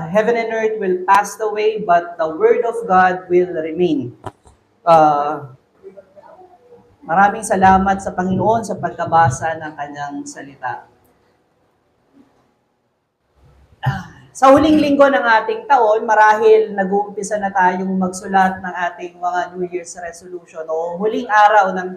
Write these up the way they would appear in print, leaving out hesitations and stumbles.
Heaven and earth will pass away, but the word of God will remain. Uh, Maraming salamat sa Panginoon sa pagkabasa ng kanyang salita. Sa huling linggo ng ating taon, marahil nag-uumpisa na tayong magsulat ng ating mga New Year's resolution o huling araw ng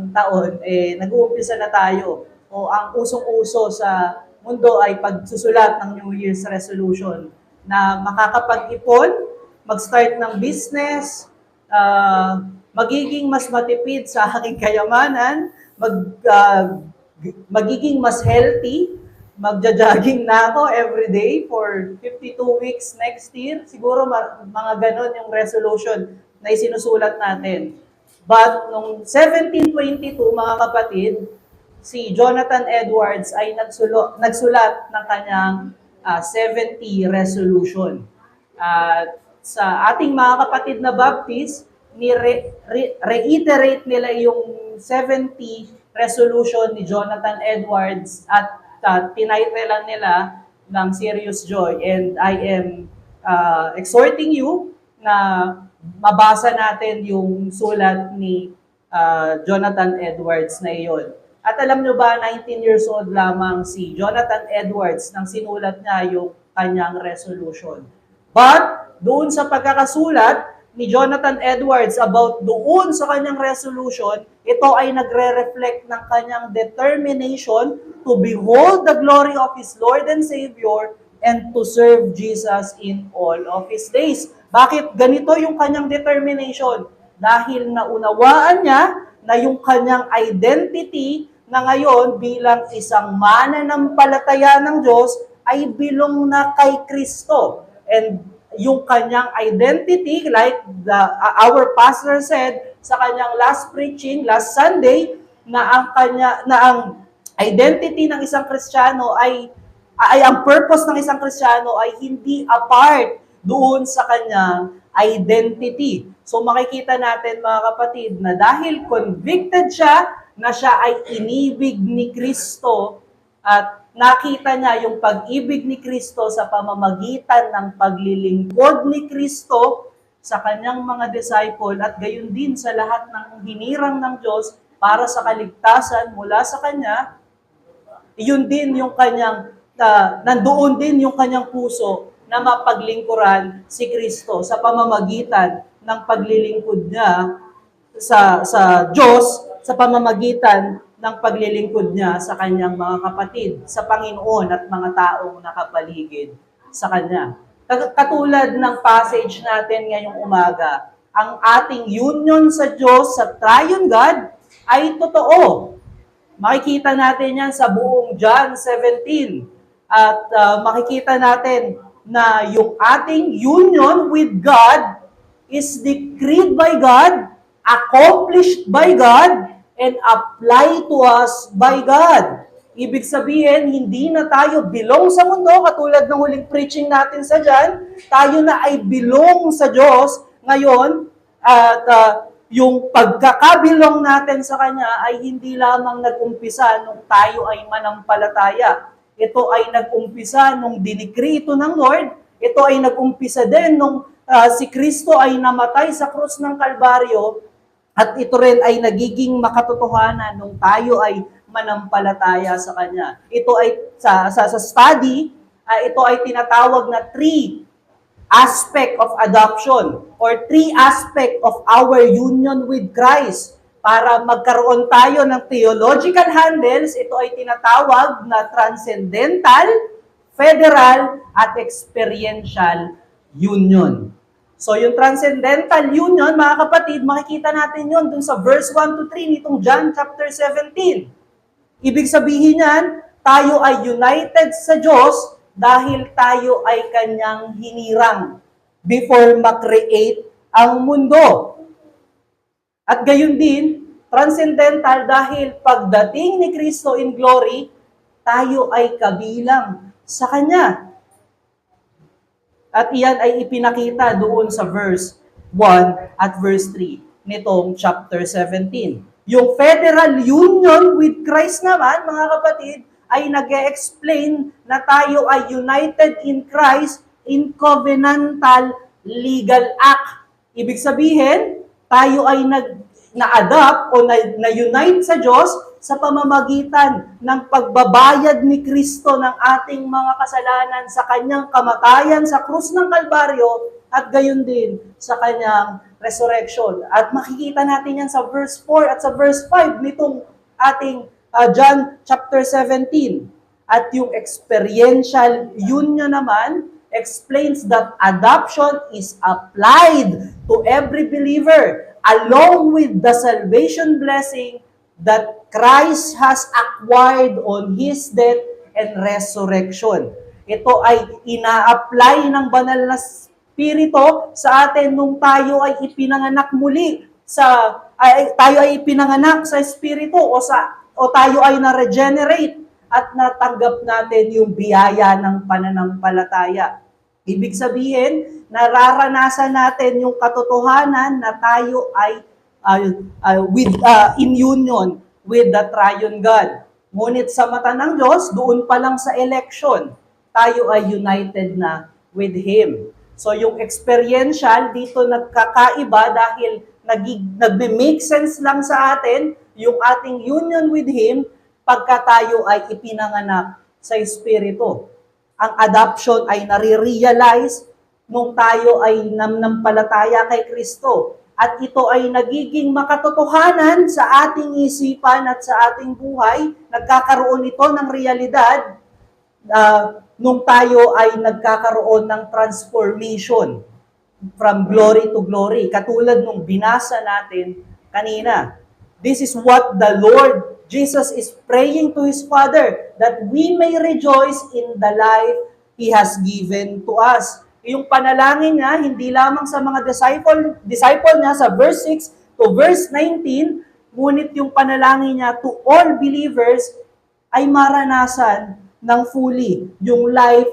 taon, nag-uumpisa na tayo. O ang usong-uso sa mundo ay pagsusulat ng New Year's resolution na makakapag-ipon, mag-start ng business, magiging mas matipid sa aking kayamanan, magiging mas healthy, magja-jogging na ako every day for 52 weeks next year. Siguro mga ganon yung resolution na isinusulat natin. But nung 1722, mga kapatid, si Jonathan Edwards ay nagsulat ng kanyang 70 resolution. Sa ating mga kapatid na Baptist, reiterate nila yung 70 resolution ni Jonathan Edwards at tinitlean nila ng Serious Joy. And I am exhorting you na mabasa natin yung sulat ni Jonathan Edwards na iyon. At alam nyo ba, 19 years old lamang si Jonathan Edwards nang sinulat niya yung kanyang resolution. But doon sa pagkakasulat ni Jonathan Edwards about doon sa kanyang resolution, ito ay nagre-reflect ng kanyang determination to behold the glory of his Lord and Savior and to serve Jesus in all of his days. Bakit ganito yung kanyang determination? Dahil naunawaan niya na yung kanyang identity na ngayon bilang isang mananampalataya ng Diyos ay bilong na kay Kristo. And yung kanyang identity, like our pastor said sa kanyang last preaching, last Sunday, na ang identity ng isang Kristiyano ay ang purpose ng isang Kristiyano ay hindi apart doon sa kanyang identity. So makikita natin mga kapatid na dahil convicted siya na siya ay inibig ni Kristo at nakita niya yung pag-ibig ni Kristo sa pamamagitan ng paglilingkod ni Kristo sa kanyang mga disciple at gayon din sa lahat ng hinirang ng Diyos para sa kaligtasan mula sa Kanya, yun din yung kanyang, nandoon din yung kanyang puso na mapaglingkuran si Kristo sa pamamagitan ng paglilingkod niya sa Diyos, sa pamamagitan ng paglilingkod niya sa kanyang mga kapatid, sa Panginoon at mga taong nakapaligid sa kanya. Katulad ng passage natin ngayong umaga, ang ating union sa Diyos, sa Triune God, ay totoo. Makikita natin yan sa buong John 17. At makikita natin na yung ating union with God is decreed by God, accomplished by God, and apply to us by God. Ibig sabihin, hindi na tayo belong sa mundo, katulad ng huling preaching natin sa John, tayo na ay belong sa Diyos ngayon, at yung pagkakabilong natin sa Kanya ay hindi lamang nag-umpisa nung tayo ay manampalataya. Ito ay nag-umpisa nung dinikri ito ng Lord, ito ay nag-umpisa din nung si Kristo ay namatay sa krus ng Kalbaryo, at ito rin ay nagiging makatotohanan nung tayo ay manampalataya sa Kanya. Ito ay sa study, ito ay tinatawag na 3 aspect of adoption or 3 aspect of our union with Christ. Para magkaroon tayo ng theological handles, ito ay tinatawag na transcendental, federal, at experiential union. So yung transcendental union, mga kapatid, makikita natin yun dun sa verse 1 to 3 nitong John chapter 17. Ibig sabihin yan, tayo ay united sa Diyos dahil tayo ay Kanyang hinirang before ma-create ang mundo. At gayon din, transcendental dahil pagdating ni Kristo in glory, tayo ay kabilang sa Kanya. At iyan ay ipinakita doon sa verse 1 at verse 3 nitong chapter 17. Yung federal union with Christ naman, mga kapatid, ay nag-explain na tayo ay united in Christ in covenantal legal act. Ibig sabihin, tayo ay na-adapt o na-unite sa Diyos sa pamamagitan ng pagbabayad ni Kristo ng ating mga kasalanan sa kanyang kamatayan sa krus ng Kalbaryo at gayon din sa kanyang resurrection. At makikita natin yan sa verse 4 at sa verse 5 nitong ating John chapter 17. At yung experiential union naman explains that adoption is applied to every believer along with the salvation blessing that Christ has acquired on His death and resurrection. Ito ay ina-apply ng banal na Espiritu sa atin nung tayo ay ipinanganak muli tayo ay ipinanganak sa Espiritu o tayo ay na-regenerate at natanggap natin yung biyaya ng pananampalataya. Ibig sabihin, nararanasan natin yung katotohanan na tayo ay in union with the triune God. Ngunit sa mata ng Diyos, doon pa lang sa election, tayo ay united na with Him. So yung experiential dito nagkakaiba dahil nagme-make sense lang sa atin yung ating union with Him pagka tayo ay ipinanganak sa Espiritu. Ang adoption ay nare-realize nung tayo ay namnampalataya kay Kristo. At ito ay nagiging makatotohanan sa ating isipan at sa ating buhay. Nagkakaroon ito ng realidad nung tayo ay nagkakaroon ng transformation from glory to glory. Katulad nung binasa natin kanina. This is what the Lord Jesus is praying to His Father, that we may rejoice in the life He has given to us. Yung panalangin niya, hindi lamang sa mga disciple niya sa verse 6 to verse 19, ngunit yung panalangin niya to all believers ay maranasan ng fully yung life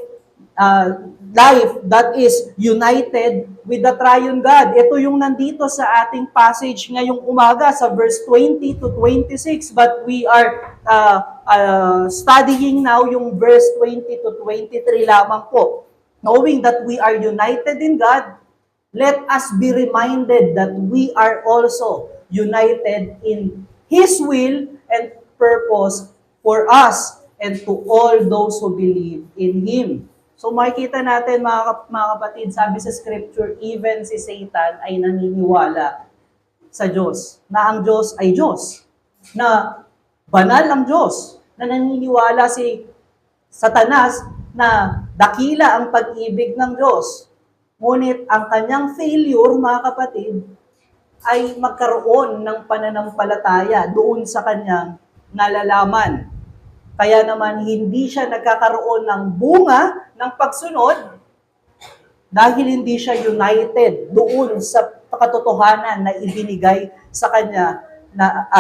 that is united with the triune God. Ito yung nandito sa ating passage ngayong umaga sa verse 20 to 26. But we are studying now yung verse 20 to 23 lamang po. Knowing that we are united in God, let us be reminded that we are also united in His will and purpose for us and to all those who believe in Him. So makikita natin mga kapatid, sabi sa scripture, even si Satan ay naniniwala sa Diyos, na ang Diyos ay Diyos, na banal ang Diyos, na naniniwala si Satanas na dakila ang pag-ibig ng Diyos. Ngunit ang kanyang failure, mga kapatid, ay magkaroon ng pananampalataya doon sa kanyang nalalaman. Kaya naman hindi siya nagkakaroon ng bunga ng pagsunod dahil hindi siya united doon sa katotohanan na ibinigay sa kanya,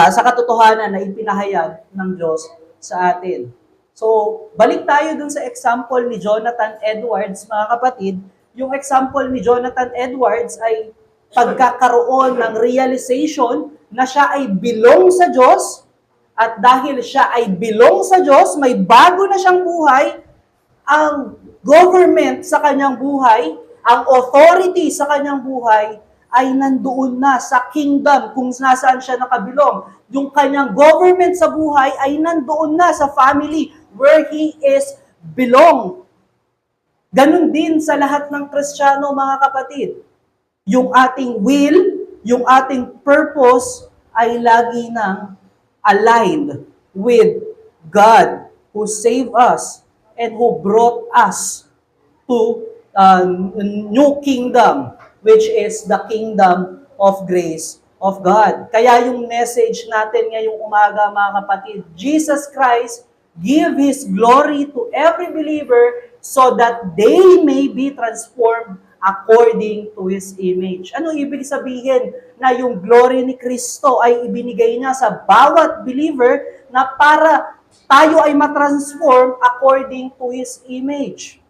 sa katotohanan na ipinahayag ng Diyos sa atin. So, balik tayo dun sa example ni Jonathan Edwards, mga kapatid. Yung example ni Jonathan Edwards ay pagkakaroon ng realization na siya ay belong sa Diyos. At dahil siya ay belong sa Diyos, may bago na siyang buhay, ang government sa kanyang buhay, ang authority sa kanyang buhay, ay nandoon na sa kingdom kung nasaan siya nakabilong. Yung kanyang government sa buhay ay nandoon na sa family where he is belong. Ganon din sa lahat ng Kristiyano, mga kapatid. Yung ating will, yung ating purpose ay lagi nang aligned with God who saved us and who brought us to a new kingdom, which is the kingdom of grace of God. Kaya yung message natin ngayong umaga, mga kapatid, Jesus Christ give His glory to every believer so that they may be transformed according to His image. Ano ibig sabihin na yung glory ni Kristo ay ibinigay niya sa bawat believer na para tayo ay matransform according to His image?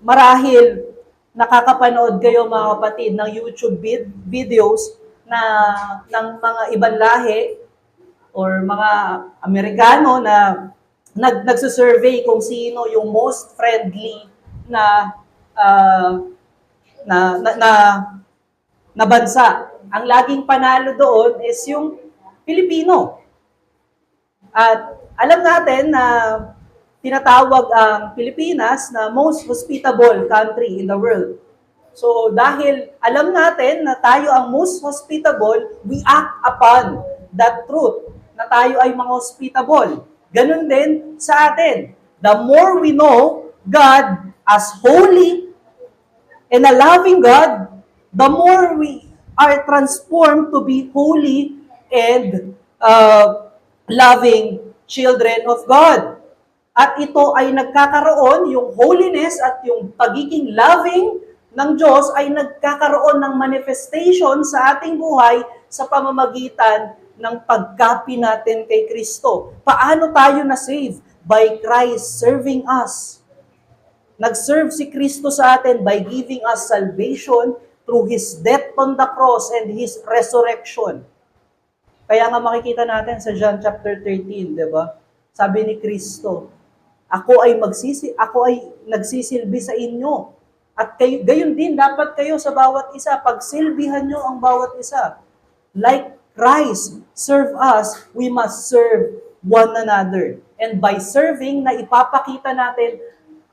Marahil nakakapanood kayo, mga kapatid, ng YouTube videos na ng mga ibang lahi or mga Amerikano na nagsusurvey kung sino yung most friendly na ah, na na bansa. Ang laging panalo doon is yung Pilipino. At alam natin na tinatawag ang Pilipinas na most hospitable country in the world. So dahil alam natin na tayo ang most hospitable, we act upon that truth na tayo ay mga hospitable. Ganun din sa atin. The more we know God as holy and a loving God, the more we are transformed to be holy and loving children of God. At ito ay nagkakaroon, yung holiness at yung pagiging loving ng Diyos ay nagkakaroon ng manifestation sa ating buhay sa pamamagitan ng pagkapi natin kay Kristo. Paano tayo na-save? By Christ serving us. Nag-serve si Kristo sa atin by giving us salvation through His death on the cross and His resurrection. Kaya nga makikita natin sa John chapter 13, di ba? Sabi ni Kristo, ako ay nagsisilbi sa inyo. At kayo, gayon din, dapat kayo sa bawat isa, pagsilbihan nyo ang bawat isa. Like Christ serve us, we must serve one another. And by serving, na ipapakita natin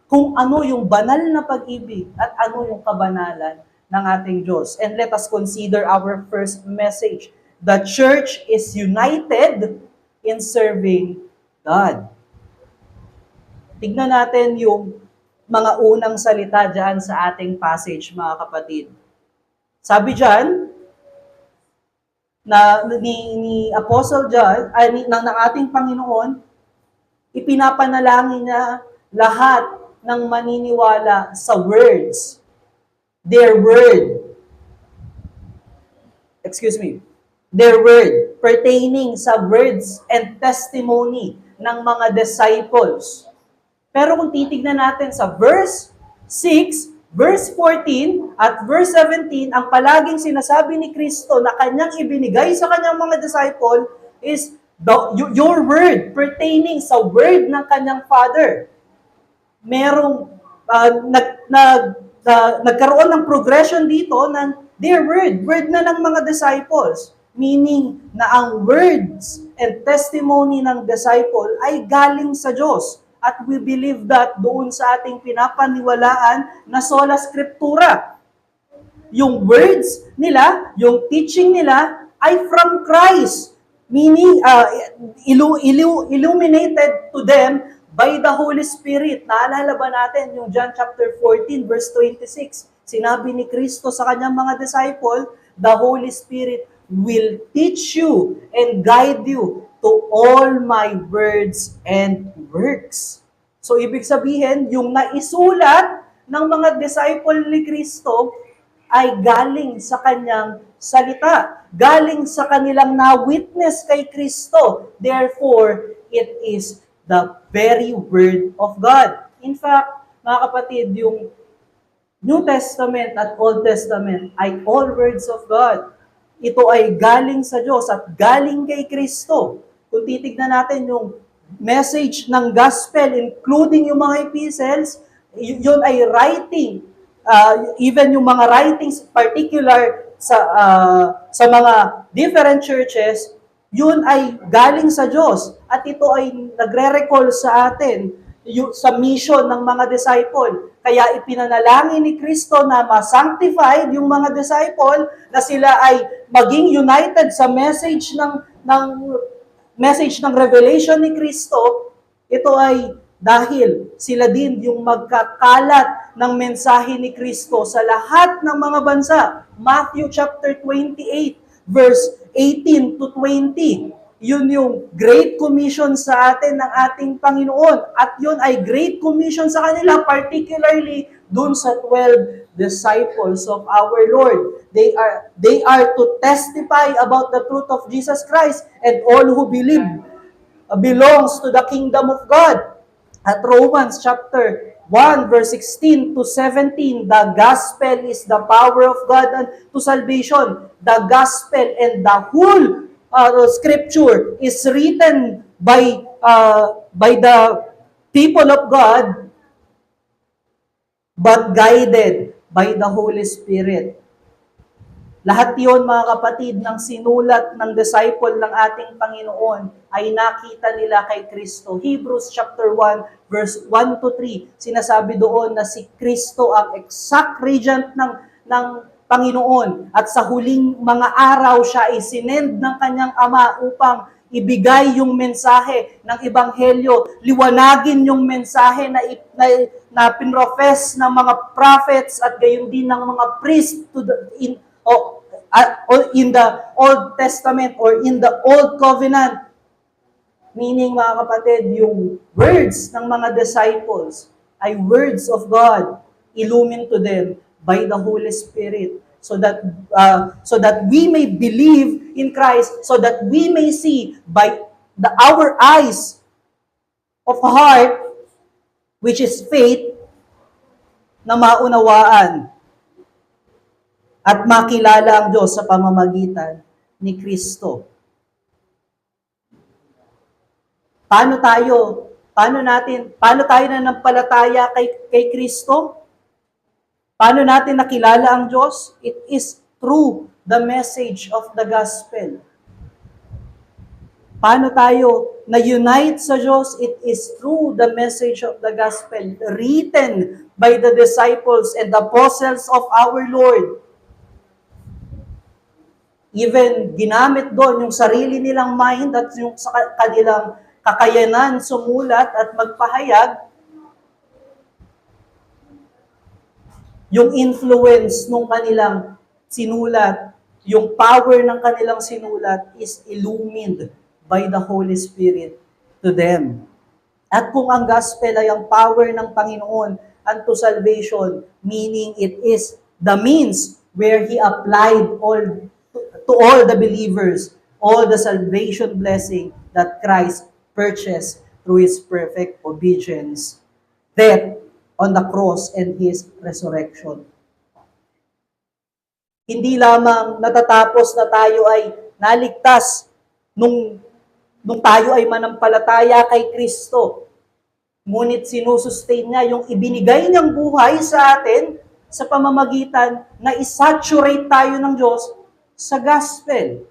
kung ano yung banal na pag-ibig at ano yung kabanalan ng ating Diyos. And let us consider our first message. The church is united in serving God. Tignan natin yung mga unang salita dyan sa ating passage, mga kapatid. Sabi dyan, na ni Apostle John, ng ating Panginoon, ipinapanalangin niya lahat ng maniniwala sa words. Their word. Their word pertaining sa words and testimony ng mga disciples. Pero kung titignan natin sa verse 6, verse 14, at verse 17, ang palaging sinasabi ni Kristo na kanyang ibinigay sa kanyang mga disciple is your word pertaining sa word ng kanyang Father. Merong nagkaroon ng progression dito ng their word na ng mga disciples. Meaning na ang words and testimony ng disciple ay galing sa Diyos. At we believe that doon sa ating pinapaniwalaan na sola scriptura. Yung words nila, yung teaching nila ay from Christ. Meaning, illuminated to them by the Holy Spirit. Naalala ba natin yung John chapter 14 verse 26? Sinabi ni Kristo sa kanyang mga disciple, the Holy Spirit will teach you and guide you to all my words and works. So, ibig sabihin, yung naisulat ng mga disciple ni Kristo ay galing sa kanyang salita. Galing sa kanilang na-witness kay Kristo. Therefore, it is the very word of God. In fact, mga kapatid, yung New Testament at Old Testament ay all words of God. Ito ay galing sa Diyos at galing kay Kristo. Kung titignan natin yung message ng gospel, including yung mga epistles, yun ay writing. Even yung mga writings, particular sa mga different churches, yun ay galing sa Diyos. At ito ay nagre-recall sa atin sa mission ng mga disciple. Kaya ipinanalangin ni Kristo na ma-sanctified yung mga disciple, na sila ay maging united sa message ng revelation ni Kristo. Ito ay dahil sila din yung magkakalat ng mensahe ni Kristo sa lahat ng mga bansa. Matthew chapter 28 verse 18 to 20. Yun yung Great Commission sa atin ng ating Panginoon. At yun ay Great Commission sa kanila, particularly dun sa 12 disciples of our Lord. They are to testify about the truth of Jesus Christ, and all who believe belongs to the kingdom of God. At Romans chapter 1 verse 16 to 17, the gospel is the power of God to salvation. The gospel and the whole scripture is written by the people of God, but guided by the Holy Spirit. Lahat yon mga kapatid, ng sinulat ng disciple ng ating Panginoon ay nakita nila kay Kristo. Hebrews chapter 1, verse 1 to 3, sinasabi doon na si Kristo ang exact regent ng Panginoon. At sa huling mga araw, siya ay sinend ng kanyang Ama upang ibigay yung mensahe ng Ebanghelyo, liwanagin yung mensahe na pinrofess ng mga prophets at gayon din ng mga priests in the Old Testament or in the Old Covenant. Meaning, mga kapatid, yung words ng mga disciples ay words of God, illumined to them by the Holy Spirit, so that we may believe in Christ, so that we may see by our eyes of heart, which is faith, na maunawaan at makilala ang Diyos sa pamamagitan ni Kristo. Paano tayo nanampalataya kay Kristo? Paano natin nakilala ang Diyos? It is through the message of the gospel. Paano tayo na-unite sa Diyos? It is through the message of the gospel written by the disciples and the apostles of our Lord. Even ginamit doon yung sarili nilang mind at yung sa kanilang kakayanan sumulat at magpahayag, yung influence nung kanilang sinulat, yung power ng kanilang sinulat is illumined by the Holy Spirit to them. At kung ang gospel ay ang power ng Panginoon unto salvation, meaning it is the means where He applied to all the believers, all the salvation blessing that Christ purchased through His perfect obedience, death on the cross, and His resurrection. Hindi lamang natatapos na tayo ay naligtas nung tayo ay manampalataya kay Kristo, ngunit sinusustain niya yung ibinigay niyang buhay sa atin sa pamamagitan na isaturate tayo ng Diyos sa gospel.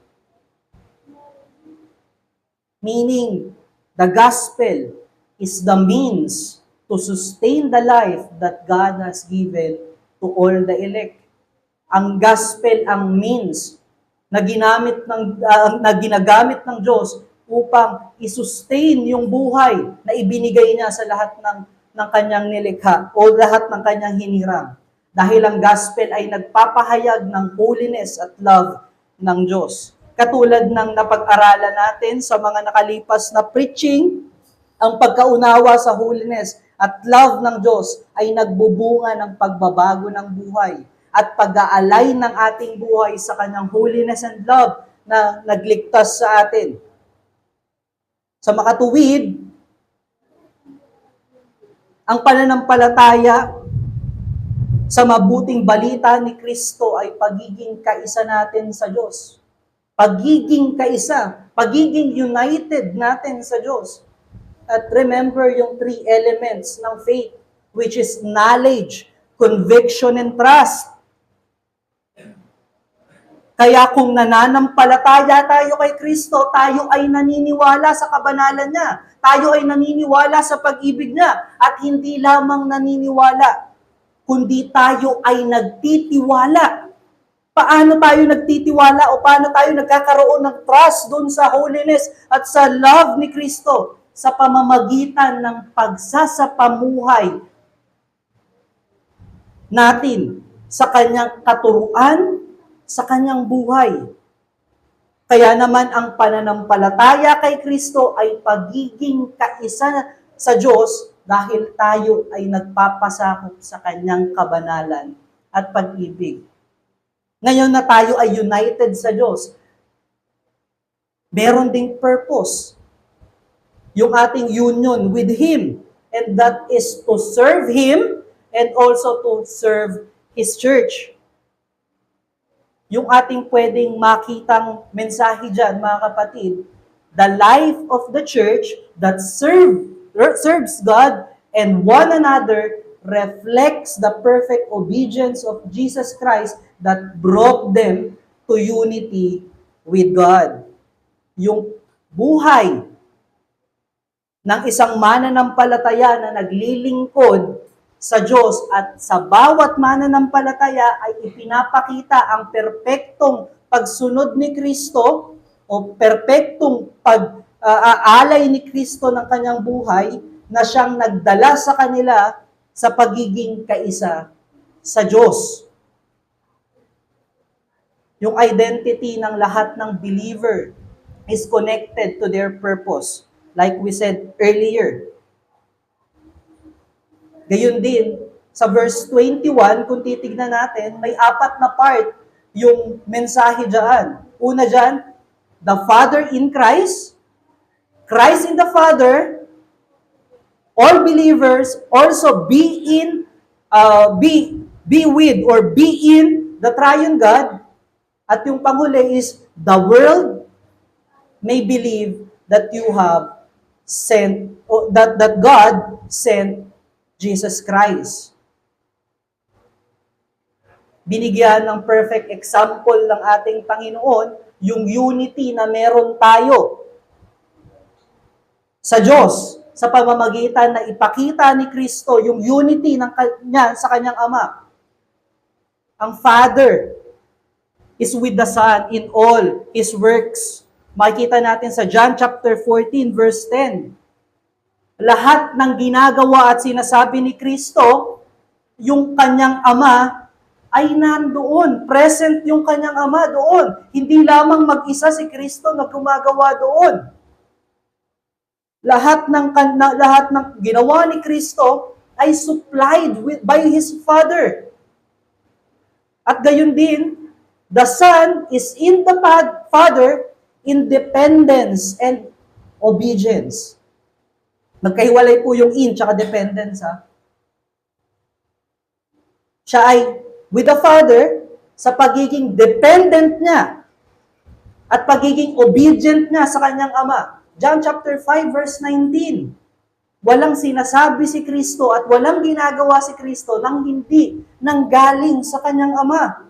Meaning, the gospel is the means to sustain the life that God has given to all the elect. Ang gospel ang means na ginagamit ng Diyos upang i-sustain yung buhay na ibinigay niya sa lahat ng kanyang nilikha o lahat ng kanyang hinirang. Dahil ang gospel ay nagpapahayag ng holiness at love ng Diyos. Katulad ng napag-aralan natin sa mga nakalipas na preaching, ang pagkaunawa sa holiness at love ng Diyos ay nagbubunga ng pagbabago ng buhay at pag-aalay ng ating buhay sa kanyang holiness and love na nagligtas sa atin. Sa makatuwid, ang pananampalataya sa mabuting balita ni Kristo ay pagiging kaisa natin sa Diyos. Pagiging kaisa, pagiging united natin sa Diyos. At remember yung 3 elements ng faith, which is knowledge, conviction, and trust. Kaya kung nananampalataya tayo kay Kristo, tayo ay naniniwala sa kabanalan niya. Tayo ay naniniwala sa pag-ibig niya. At hindi lamang naniniwala, kundi tayo ay nagtitiwala. Paano tayo nagtitiwala o paano tayo nagkakaroon ng trust doon sa holiness at sa love ni Kristo? Sa pamamagitan ng pagsasapamuhay natin sa kanyang katuruan, sa kanyang buhay. Kaya naman ang pananampalataya kay Kristo ay pagiging kaisa sa Diyos dahil tayo ay nagpapasakop sa kanyang kabanalan at pag-ibig. Ngayon na tayo ay united sa Diyos, meron ding purpose yung ating union with Him, and that is to serve Him and also to serve His church. yung ating pwedeng makitang mensahe dyan, mga kapatid, the life of the church that serves God and one another reflects the perfect obedience of Jesus Christ that brought them to unity with God. Yung buhay ng isang mananampalataya na naglilingkod sa Diyos at sa bawat mananampalataya ay ipinapakita ang perpektong pagsunod ni Kristo o perpektong pag-aalay ni Kristo ng kanyang buhay na siyang nagdala sa kanila sa pagiging kaisa sa Diyos. Yung identity ng lahat ng believer is connected to their purpose. Like we said earlier. Gayun din, sa verse 21, kung titignan natin, may 4 na part yung mensahe dyan. Una dyan, the Father in Christ, Christ in the Father, all believers also be with or be in the triune God. At yung panghuli is, the world may believe that you have sent, or that God sent Jesus Christ. Binigyan ng perfect example ng ating Panginoon yung unity na meron tayo sa Diyos sa pamamagitan na ipakita ni Kristo yung unity ng kanya sa kanyang Ama. Ang Father is with the Son in all His works. Makikita natin sa John chapter 14 verse 10. Lahat ng ginagawa at sinasabi ni Kristo, yung kanyang Ama ay nandoon. Present yung kanyang Ama doon. Hindi lamang mag-isa si Kristo na gumagawa doon. Lahat ng ginawa ni Kristo ay supplied by His Father. At gayon din, the Son is in the Father in dependence and obedience. Magkahiwalay po yung in tsaka dependence, ha? Siya ay with the Father sa pagiging dependent niya at pagiging obedient niya sa kanyang Ama. John chapter 5 verse 19. Walang sinasabi si Kristo at walang ginagawa si Kristo nang hindi nanggaling sa kanyang Ama.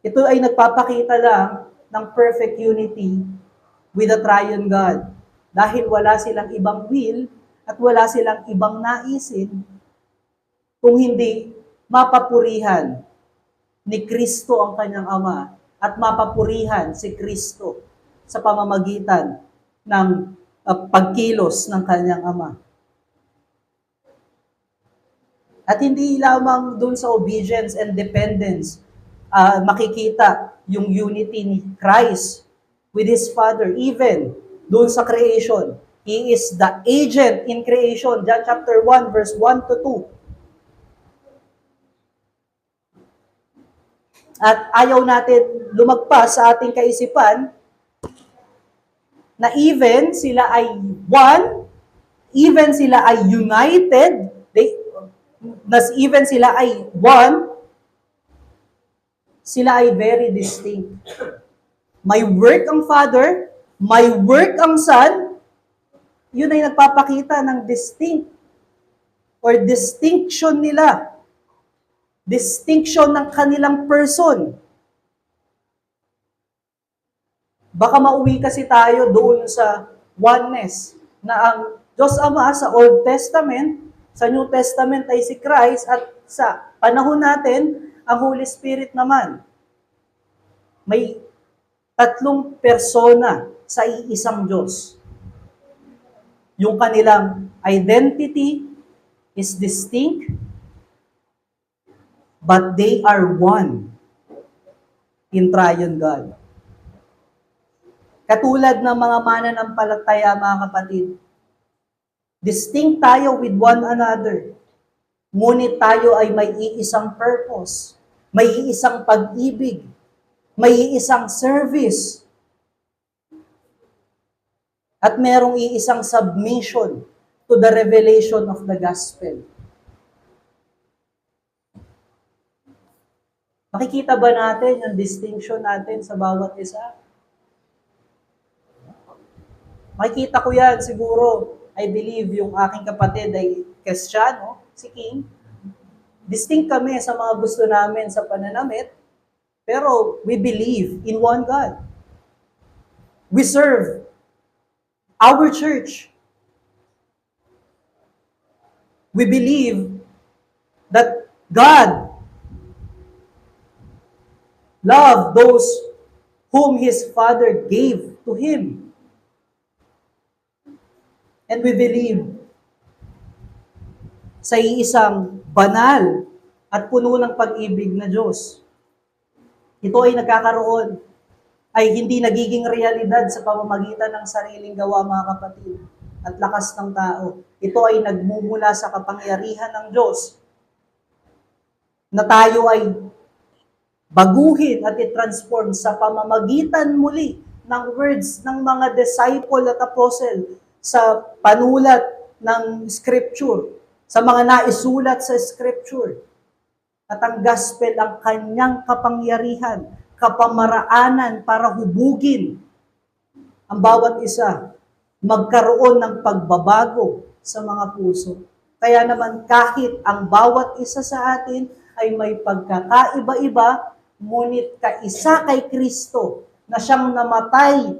Ito ay nagpapakita lang ng perfect unity with the triune God. Dahil wala silang ibang will at wala silang ibang naisin kung hindi mapapurihan ni Kristo ang kanyang Ama at mapapurihan si Kristo sa pamamagitan ng pagkilos ng kanyang Ama. At hindi lamang dun sa obedience and dependence, makikita yung unity ni Christ with His Father, even doon sa creation. He is the agent in creation. John chapter 1, verse 1 to 2. At ayaw natin lumagpas sa ating kaisipan na even sila ay one, even sila ay united, even sila ay one, sila ay very distinct. May work ang Father, may work ang Son, yun ay nagpapakita ng distinct or distinction nila. Distinction ng kanilang person. Baka mauwi kasi tayo doon sa oneness na ang Diyos Ama sa Old Testament, sa New Testament ay si Christ at sa panahon natin, ang Holy Spirit naman. May 3 persona sa iisang Diyos. Yung kanilang identity is distinct, but they are one in triune God. Katulad ng mga mananampalataya, mga kapatid, distinct tayo with one another. Ngunit tayo ay may iisang purpose, may iisang pag-ibig, may iisang service, at merong iisang submission to the revelation of the gospel. Makikita ba natin yung distinction natin sa bawat isa? Makikita ko yan siguro. I believe yung aking kapatid ay Kristiyano, si King. Distinct kami sa mga gusto namin sa pananamit, pero we believe in one God. We serve our church. We believe that God loved those whom His Father gave to Him. And we believe sa iisang banal at puno ng pag-ibig na Diyos. Ito ay nagkakaroon, ay hindi nagiging realidad sa pamamagitan ng sariling gawa, mga kapatid, at lakas ng tao. Ito ay nagmumula sa kapangyarihan ng Diyos na tayo ay baguhin at i-transform sa pamamagitan muli ng words ng mga disciple at apostle sa panulat ng Scripture, sa mga naisulat sa Scripture. At ang gospel ang kanyang kapangyarihan, kapamaraanan para hubugin ang bawat isa, magkaroon ng pagbabago sa mga puso. Kaya naman kahit ang bawat isa sa atin ay may pagkakaiba-iba, ngunit kaisa kay Kristo na siyang namatay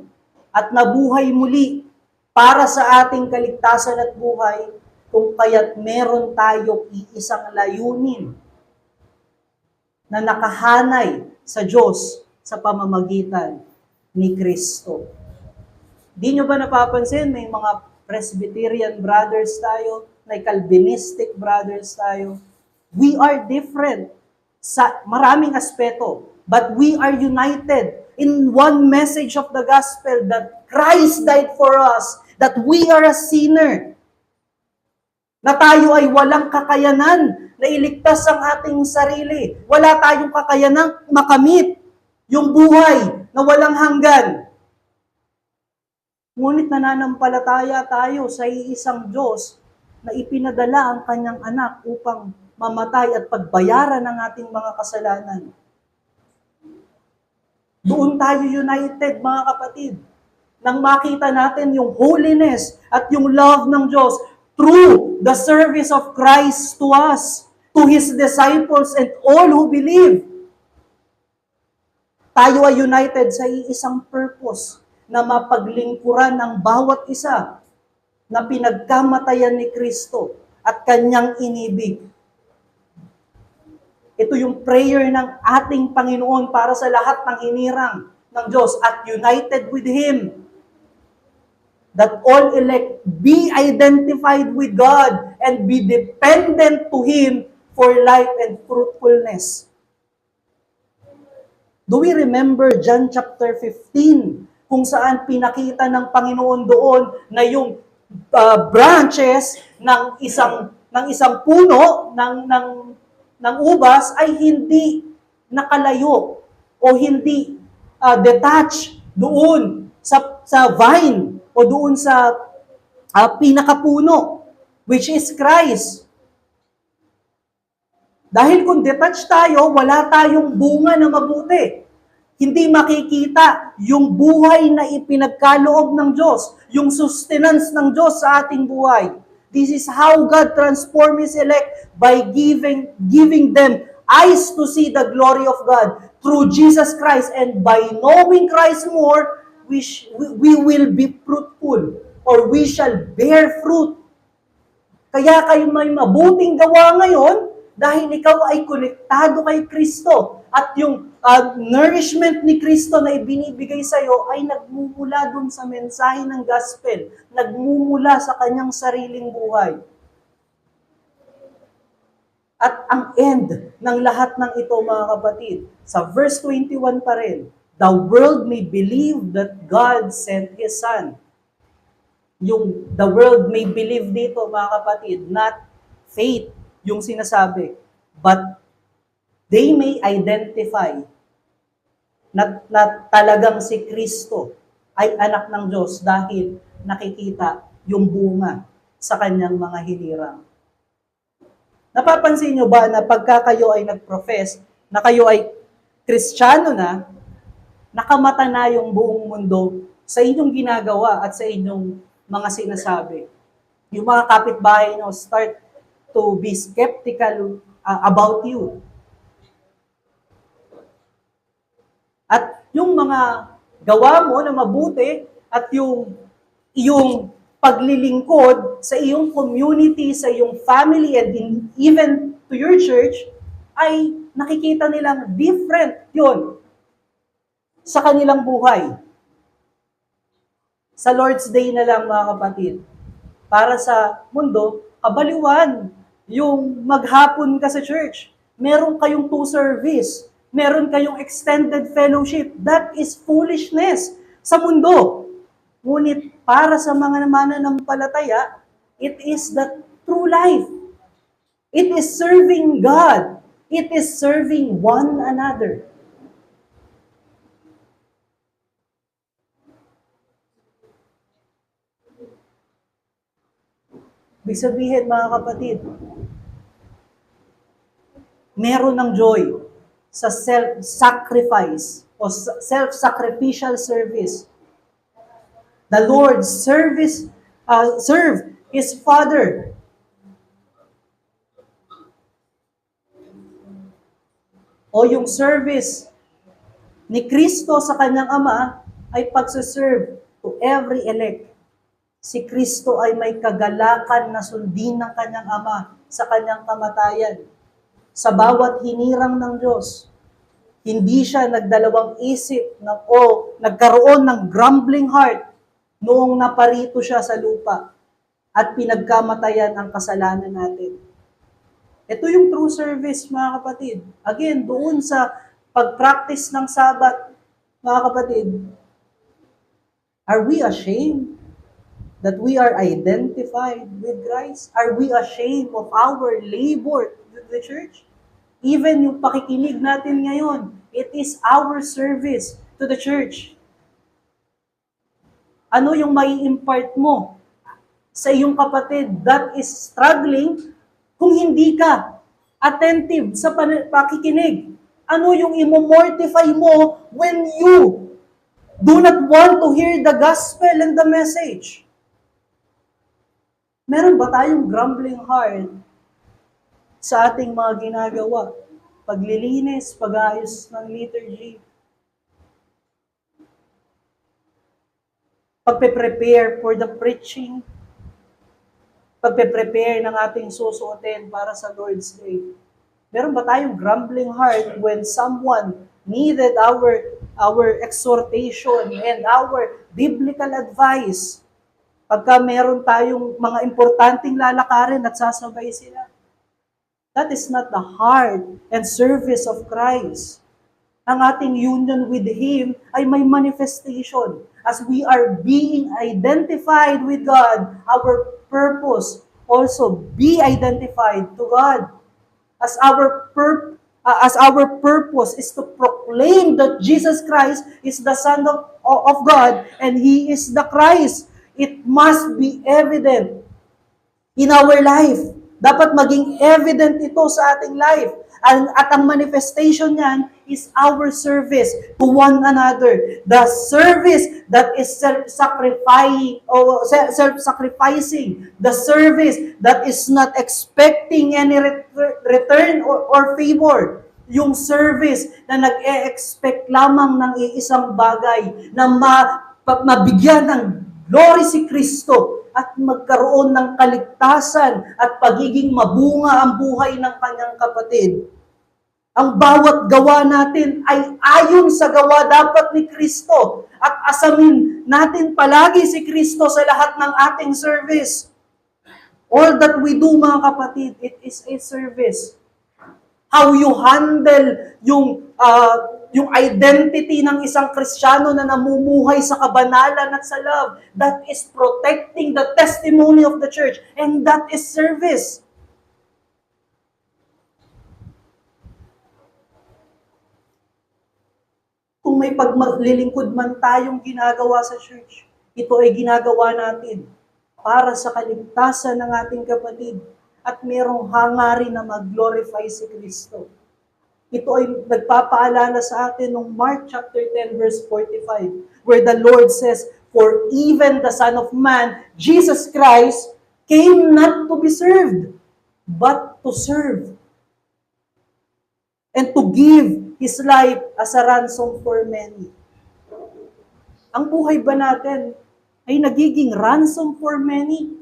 at nabuhay muli para sa ating kaligtasan at buhay, kung kaya't meron tayong iisang layunin na nakahanay sa Diyos sa pamamagitan ni Kristo. Di nyo ba napapansin, may mga Presbyterian brothers tayo, may Calvinistic brothers tayo. We are different sa maraming aspeto, but we are united in one message of the gospel that Christ died for us, that we are a sinner, na tayo ay walang kakayanan na iligtas ang ating sarili. Wala tayong kakayanang makamit yung buhay na walang hanggan. Ngunit nananampalataya tayo sa iisang Diyos na ipinadala ang kanyang anak upang mamatay at pagbayaran ng ating mga kasalanan. Doon tayo united, mga kapatid, nang makita natin yung holiness at yung love ng Diyos through the service of Christ to us, to His disciples and all who believe. Tayo ay united sa iisang purpose na mapaglingkuran ng bawat isa na pinagkamatayan ni Kristo at kanyang inibig. Ito yung prayer ng ating Panginoon para sa lahat ng hinirang ng Diyos at united with Him. That all elect be identified with God and be dependent to Him for life and fruitfulness. Do we remember John chapter 15, kung saan pinakita ng Panginoon doon na yung branches ng isang puno ng ubas ay hindi nakalayo o hindi detached doon sa vine o doon sa pinakapuno, which is Christ. Dahil kung detached tayo, wala tayong bunga na mabuti. Hindi makikita yung buhay na ipinagkaloob ng Diyos, yung sustenance ng Diyos sa ating buhay. This is how God transforms His elect by giving them eyes to see the glory of God through Jesus Christ, and by knowing Christ more, we will be fruitful, or we shall bear fruit. Kaya kayo may mabuting gawa ngayon dahil ikaw ay konektado kay Kristo at yung nourishment ni Kristo na ibinibigay sa iyo ay nagmumula dun sa mensahe ng gospel, nagmumula sa kanyang sariling buhay. At ang end ng lahat ng ito, mga kapatid, sa verse 21 pa rin, the world may believe that God sent His Son. Yung the world may believe dito, mga kapatid, not faith, yung sinasabi, but they may identify na talagang si Kristo ay anak ng Diyos dahil nakikita yung bunga sa kanyang mga hinirang. Napapansin nyo ba na pagka kayo ay nag-profess, na kayo ay Kristiyano na, nakamata na yung buong mundo sa inyong ginagawa at sa inyong mga sinasabi. Yung mga kapitbahay nyo start to be skeptical about you. At yung mga gawa mo na mabuti at yung paglilingkod sa iyong community, sa iyong family, and even to your church, ay nakikita nilang different yun sa kanilang buhay. Sa Lord's Day na lang, mga kapatid, para sa mundo, kabaliwan yung maghapon ka sa church. Meron kayong 2 service. Meron kayong extended fellowship. That is foolishness sa mundo. Ngunit para sa mga mananampalataya, it is the true life. It is serving God. It is serving one another. Ibig sabihin, mga kapatid, meron ng joy sa self-sacrifice o self-sacrificial service. The Lord served His Father. O yung service ni Kristo sa kanyang Ama ay pagsaserve to every elect. Si Kristo ay may kagalakan na sundin ng kanyang Ama sa kanyang kamatayan. Sa bawat hinirang ng Diyos, hindi siya nagdalawang isip o nagkaroon ng grumbling heart noong naparito siya sa lupa at pinagkamatayan ang kasalanan natin. Ito yung true service, mga kapatid. Again, doon sa pag-practice ng Sabat, mga kapatid, are we ashamed that we are identified with Christ? Are we ashamed of our labor with the church? Even yung pakikinig natin ngayon, it is our service to the church. Ano yung may impart mo sa iyong kapatid that is struggling kung hindi ka attentive sa pakikinig? Ano yung imomortify mo when you do not want to hear the gospel and the message? Meron ba tayong grumbling heart sa ating mga ginagawa? Paglilinis, pag-ayos ng liturgy, pagpe-prepare for the preaching, pagpe-prepare ng ating susuotin para sa Lord's Day. Meron ba tayong grumbling heart when someone needed our exhortation and our biblical advice? Pagka meron tayong mga importanteng lalakarin at sasabay sila. That is not the heart and service of Christ. Ang ating union with Him ay may manifestation. As we are being identified with God, our purpose also be identified to God. As our purpose is to proclaim that Jesus Christ is the Son of God and He is the Christ. It must be evident in our life. Dapat maging evident ito sa ating life. At ang manifestation niyan is our service to one another. The service that is self-sacrificing or self-sacrificing. The service that is not expecting any return or favor. Yung service na nag-e-expect lamang ng iisang bagay na mabigyan ng glory si Kristo at magkaroon ng kaligtasan at pagiging mabunga ang buhay ng kanyang kapatid. Ang bawat gawa natin ay ayon sa gawa dapat ni Kristo at asamin natin palagi si Kristo sa lahat ng ating service. All that we do, mga kapatid, it is a service. How you handle yung identity ng isang Kristiyano na namumuhay sa kabanalan at sa love, that is protecting the testimony of the church, and that is service. Kung may paglilingkod man tayong ginagawa sa church, ito ay ginagawa natin para sa kaligtasan ng ating kapatid at merong hangarin na mag-glorify si Kristo. Ito ay nagpapaalala sa atin ng Mark chapter 10 verse 45, where the Lord says, "For even the Son of Man, Jesus Christ, came not to be served, but to serve, and to give His life as a ransom for many." Ang buhay ba natin ay nagiging ransom for many?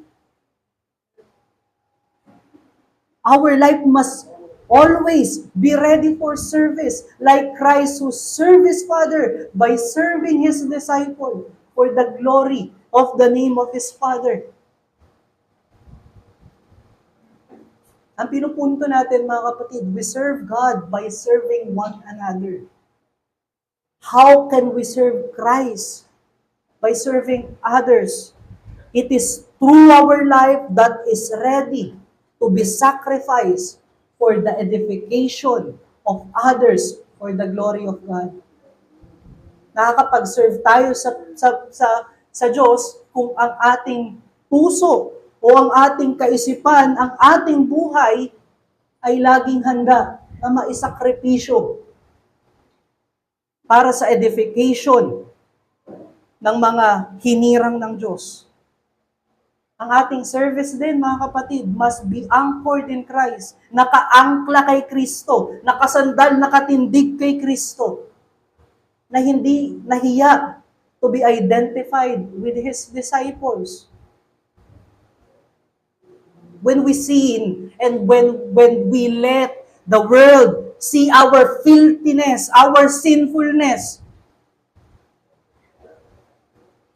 Our life must always be ready for service, like Christ who served His Father by serving His disciple for the glory of the name of His Father. Ang pinupunto natin, mga kapatid, we serve God by serving one another. How can we serve Christ? By serving others. It is through our life that is ready to be sacrificed for the edification of others for the glory of God. Nakakapag-serve tayo sa Diyos kung ang ating puso o ang ating kaisipan, ang ating buhay ay laging handa na maisakripisyo para sa edification ng mga hinirang ng Diyos. Ang ating service din, mga kapatid, must be anchored in Christ. Nakaangkla kay Kristo. Nakasandal, nakatindig kay Kristo. Na hindi nahiya to be identified with His disciples. When we sin and when we let the world see our filthiness, our sinfulness,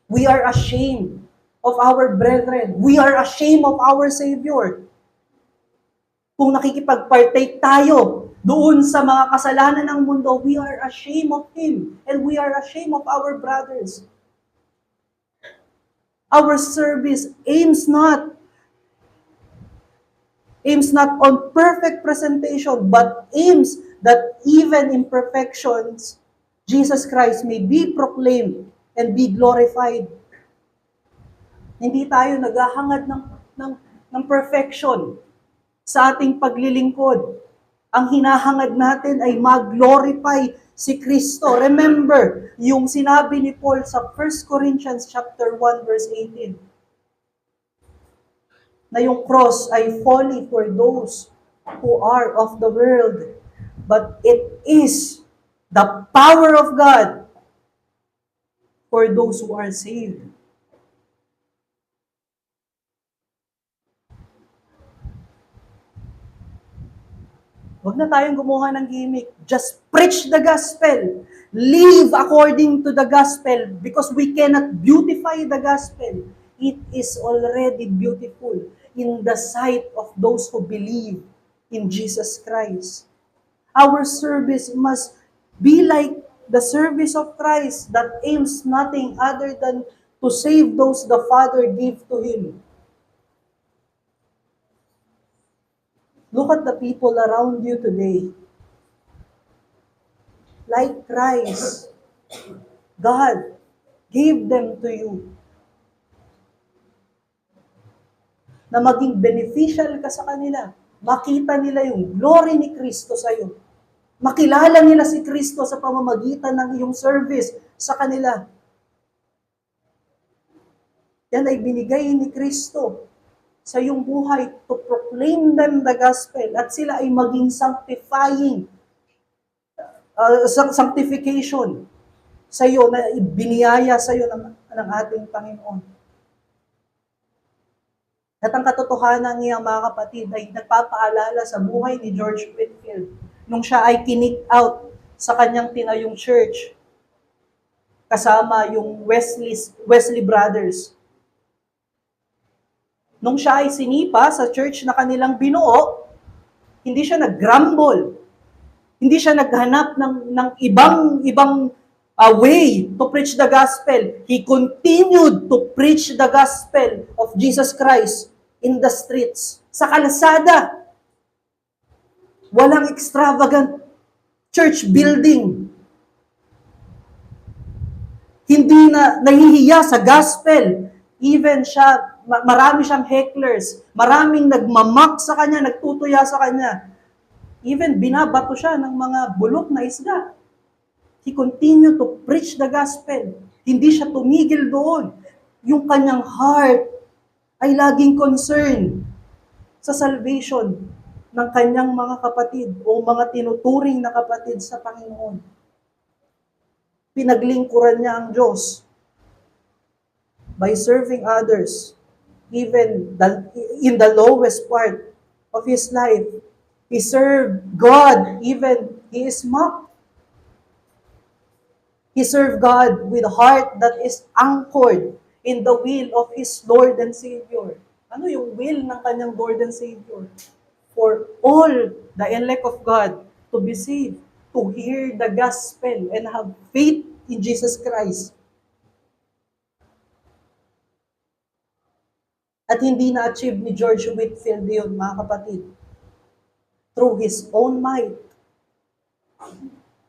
we are ashamed of our brethren. We are ashamed of our Savior. Kung nakikipag-partake tayo doon sa mga kasalanan ng mundo, we are ashamed of Him and we are ashamed of our brothers. Our service aims not on perfect presentation, but aims that even imperfections, Jesus Christ may be proclaimed and be glorified. Hindi tayo naghahangad ng perfection sa ating paglilingkod. Ang hinahangad natin ay mag-glorify si Kristo. Remember, yung sinabi ni Paul sa 1 Corinthians chapter 1 verse 18, na yung cross ay folly for those who are of the world, but it is the power of God for those who are saved. Huwag na tayong gumawa ng gimmick. Just preach the gospel. Live according to the gospel because we cannot beautify the gospel. It is already beautiful in the sight of those who believe in Jesus Christ. Our service must be like the service of Christ that aims nothing other than to save those the Father gave to Him. Look at the people around you today. Like Christ, God gave them to you. Na maging beneficial ka sa kanila. Makita nila yung glory ni Kristo sa iyo. Makilala nila si Kristo sa pamamagitan ng iyong service sa kanila. Yan ay binigay ni Kristo sa iyong buhay to proclaim them the gospel at sila ay maging sanctification sa iyo na biniyaya sa iyo ng ating Panginoon. At ang katotohanan niya, mga kapatid, ay nagpapaalala sa buhay ni George Whitefield nung siya ay kinick out sa kanyang tinayong church kasama yung Wesley Brothers. Nung siya ay sinipa sa church na kanilang binuo, hindi siya nag-grumble. Hindi siya naghanap ng ibang way to preach the gospel. He continued to preach the gospel of Jesus Christ in the streets, sa kalsada. Walang extravagant church building. Hindi na nahihiya sa gospel. Even siya, marami siyang hecklers, maraming nagmamak sa kanya, nagtutuya sa kanya. Even binabato siya ng mga bulok na isda. He continued to preach the gospel. Hindi siya tumigil doon. Yung kanyang heart ay laging concerned sa salvation ng kanyang mga kapatid o mga tinuturing na kapatid sa Panginoon. Pinaglingkuran niya ang Diyos by serving others, even in the lowest part of his life. He served God, even he is mocked. He served God with a heart that is anchored in the will of his Lord and Savior. Ano yung will ng kanyang Lord and Savior? For all the elect of God to be saved, to hear the gospel and have faith in Jesus Christ. At hindi na-achieve ni George Whitefield yun, mga kapatid. Through his own might,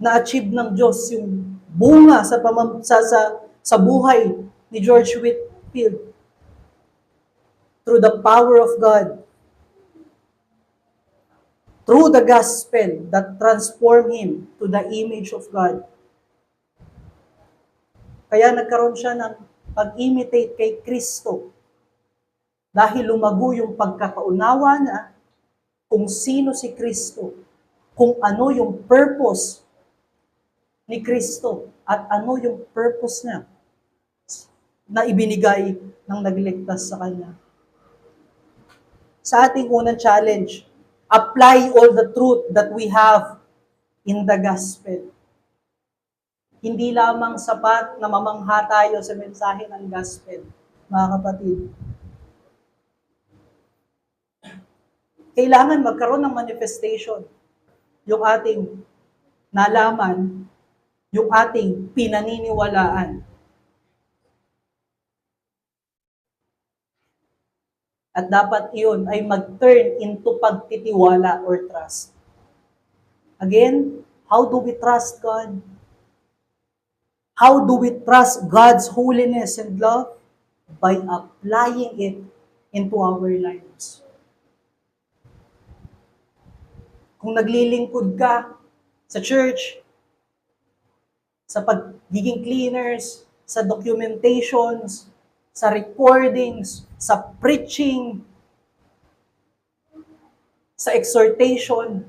na-achieve ng Diyos yung bunga sa buhay ni George Whitefield through the power of God, through the gospel that transformed him to the image of God. Kaya nagkaroon siya ng pag-imitate kay Kristo dahil lumago yung pagkakaunawa niya kung sino si Kristo, kung ano yung purpose ni Kristo at ano yung purpose niya na ibinigay ng nagligtas sa Kanya. Sa ating unang challenge, apply all the truth that we have in the gospel. Hindi lamang sapat na mamangha tayo sa mensahe ng gospel, mga kapatid. Kailangan magkaroon ng manifestation yung ating nalaman, yung ating pinaniniwalaan. At dapat iyon ay mag-turn into pagtitiwala or trust. Again, how do we trust God? How do we trust God's holiness and love? By applying it into our lives. Kung naglilingkod ka sa church, sa pagiging cleaners, sa documentations, sa recordings, sa preaching, sa exhortation,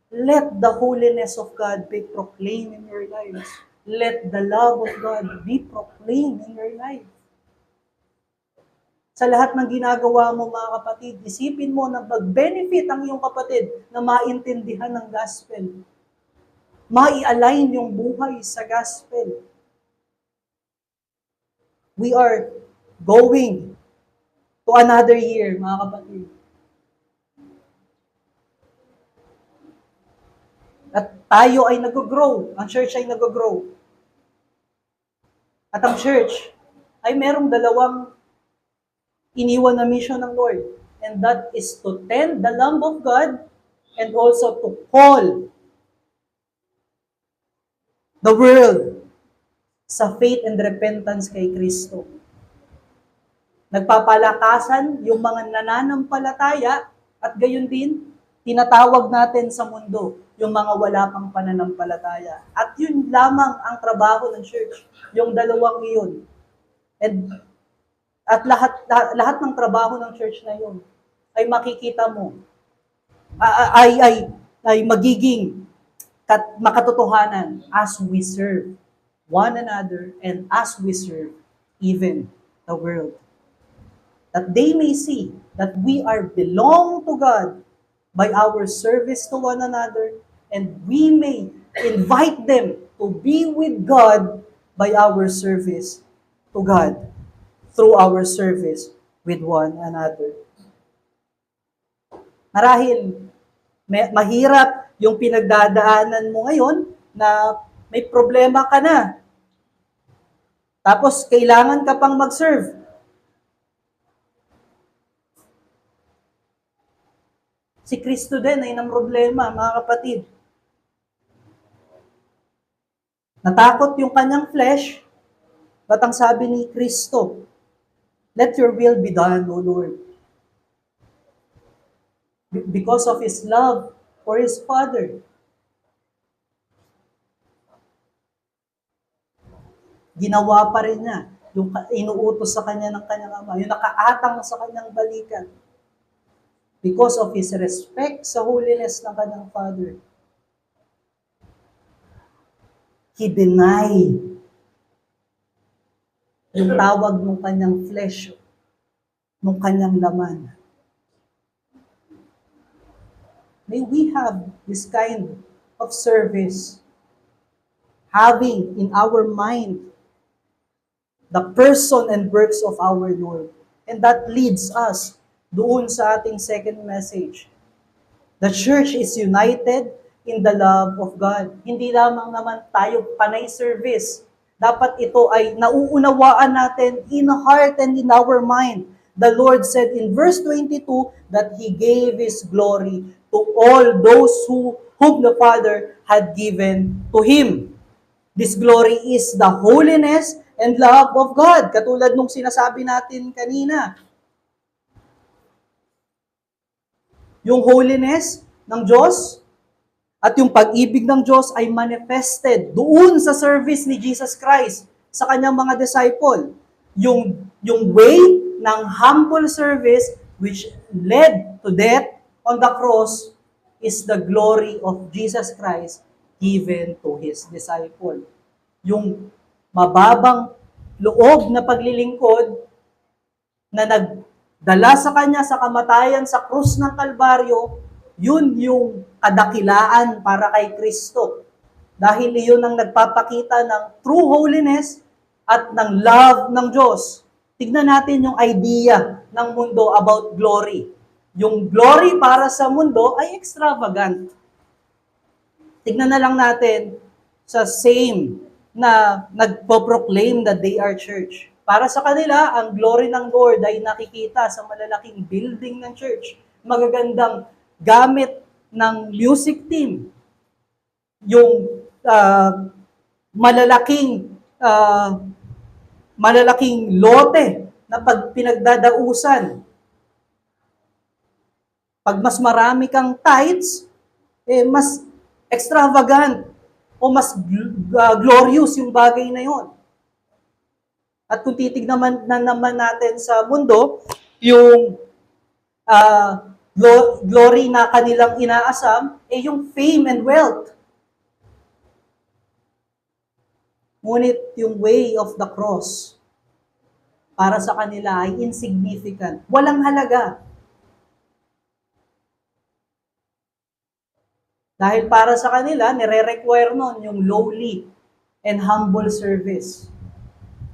let the holiness of God be proclaimed in your lives. Let the love of God be proclaimed in your life. Sa lahat ng ginagawa mo, mga kapatid, isipin mo na mag-benefit ang iyong kapatid na maintindihan ng gospel. Mai-align yung buhay sa gospel. We are going to another year, mga kapatid. At tayo ay nag-grow. Ang church ay nag-grow. At ang church ay merong dalawang iniwan na mission ng Lord. And that is to tend the Lamb of God and also to call the world sa faith and repentance kay Kristo. Nagpapalakasan yung mga nananampalataya at gayon din, tinatawag natin sa mundo yung mga wala pang pananampalataya. At yun lamang ang trabaho ng church, yung dalawang iyon. At lahat ng trabaho ng church na yun ay makikita mo, ay magiging makatotohanan as we serve one another and as we serve even the world. That they may see that we are belong to God by our service to one another, and we may invite them to be with God by our service to God through our service with one another. Marahil, mahirap yung pinagdadaanan mo ngayon na may problema ka na. Tapos, kailangan ka pang mag-serve. Si Kristo din ay ng problema, mga kapatid. Natakot yung kanyang flesh, but ang sabi ni Kristo, let your will be done, O Lord. Because of His love, for his Father. Ginawa pa rin niya yung inuutos sa kanya ng kanyang ama, yung nakaatang sa kanyang balikan. Because of his respect sa holiness ng kanyang Father, he denied yung tawag ng kanyang flesh, ng kanyang laman. May we have this kind of service, having in our mind the person and works of our Lord. And that leads us doon sa ating second message. The church is united in the love of God. Hindi lamang naman tayo panay service. Dapat ito ay nauunawaan natin in heart and in our mind. The Lord said in verse 22 that He gave His glory to all those whom the Father had given to Him. This glory is the holiness and love of God. Katulad nung sinasabi natin kanina. Yung holiness ng Diyos at yung pag-ibig ng Diyos ay manifested doon sa service ni Jesus Christ sa kanyang mga disciple. Yung way ng humble service which led to death on the cross is the glory of Jesus Christ given to His disciple. Yung mababang loob na paglilingkod na nagdala sa kanya sa kamatayan sa krus ng Kalbaryo, yun yung kadakilaan para kay Kristo. Dahil iyon ang nagpapakita ng true holiness at ng love ng Diyos. Tignan natin yung idea ng mundo about glory. Yung glory para sa mundo ay extravagant. Tignan na lang natin sa same na nagpo-proclaim that they are church. Para sa kanila, ang glory ng Lord ay nakikita sa malalaking building ng church. Magagandang gamit ng music team. Yung malalaking lote na pag pinagdadausan. Pag mas marami kang tithes, mas extravagant o mas glorious yung bagay na yon. At kung titignan naman natin sa mundo, yung glory na kanilang inaasam, yung fame and wealth. Ngunit yung way of the cross, para sa kanila ay insignificant. Walang halaga. Dahil para sa kanila, nire-require nun yung lowly and humble service.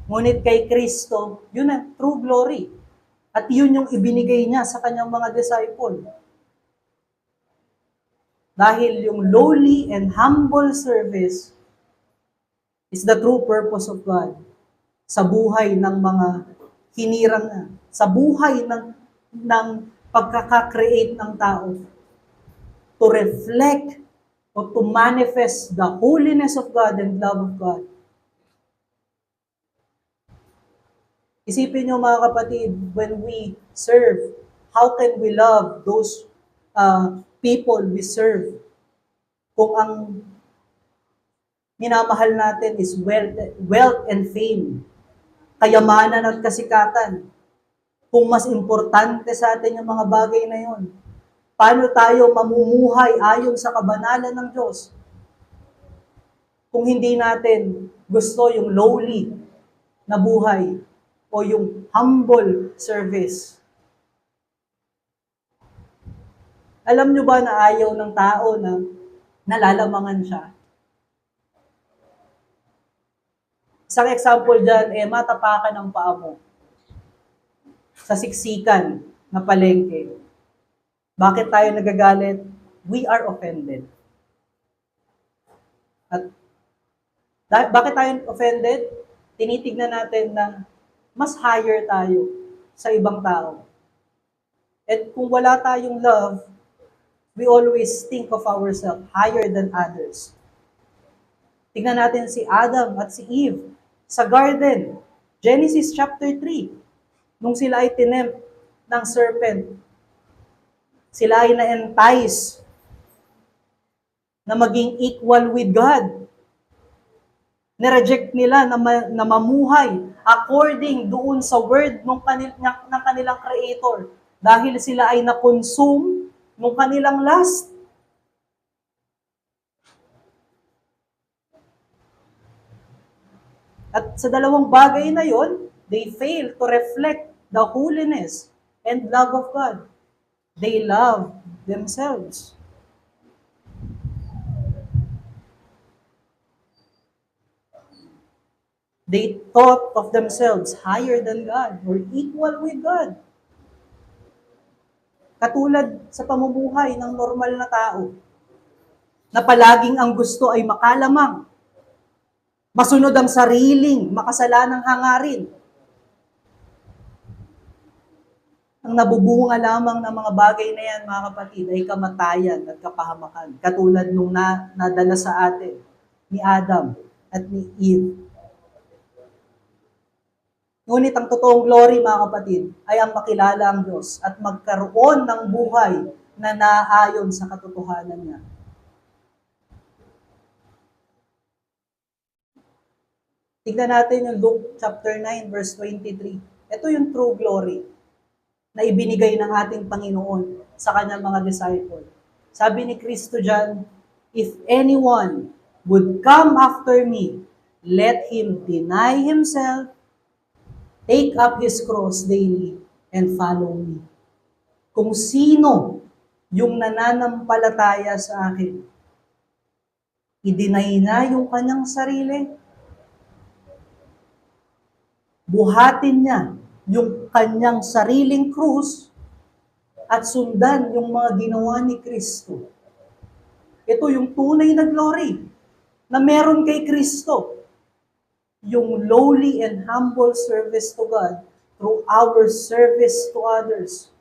Ngunit kay Kristo, yun ang true glory. At yun yung ibinigay niya sa kanyang mga disciple. Dahil yung lowly and humble service is the true purpose of God sa buhay ng mga hinirang na, sa buhay ng pagkaka-create ng tao, to reflect or to manifest the holiness of God and love of God. Isipin nyo mga kapatid, when we serve, how can we love those people we serve? Kung ang minamahal natin is wealth and fame, kayamanan at kasikatan. Kung mas importante sa atin yung mga bagay na yon, paano tayo mamumuhay ayon sa kabanalan ng Diyos? Kung hindi natin gusto yung lowly na buhay o yung humble service. Alam nyo ba na ayaw ng tao na nalalamangan siya? Isang example dyan, matapakan ng paa mo sa siksikan na palengke. Bakit tayo nagagalit? We are offended. At bakit tayo offended? Tinitignan natin na mas higher tayo sa ibang tao. At kung wala tayong love, we always think of ourselves higher than others. Tignan natin si Adam at si Eve sa garden. Genesis chapter 3. Nung sila ay tinempt ng serpent, sila ay na-entice na maging equal with God. Nireject nila na mamuhay according doon sa word ng kanilang Creator dahil sila ay na-consume ng kanilang lust. At sa dalawang bagay na yon, they fail to reflect the holiness and love of God. They love themselves. They thought of themselves higher than God or equal with God. Katulad sa pamumuhay ng normal na tao, na palaging ang gusto ay makalamang, masunod ang sariling, makasalanang hangarin. Ang nabubunga lamang ng mga bagay na yan, mga kapatid, ay kamatayan at kapahamakan. Katulad nung nadala sa atin ni Adam at ni Eve. Ngunit ang totoong glory, mga kapatid, ay ang makilala ang Diyos at magkaroon ng buhay na naayon sa katotohanan niya. Tignan natin yung Luke chapter 9, verse 23. Ito yung true glory na ibinigay ng ating Panginoon sa kanyang mga disciple. Sabi ni Kristo dyan, if anyone would come after me, let him deny himself, take up his cross daily, and follow me. Kung sino yung nananampalataya sa akin, i-deny na yung kanyang sarili, buhatin niya yung kanyang sariling krus at sundan yung mga ginawa ni Kristo. Ito yung tunay na glory na meron kay Kristo. Yung lowly and humble service to God through our service to others.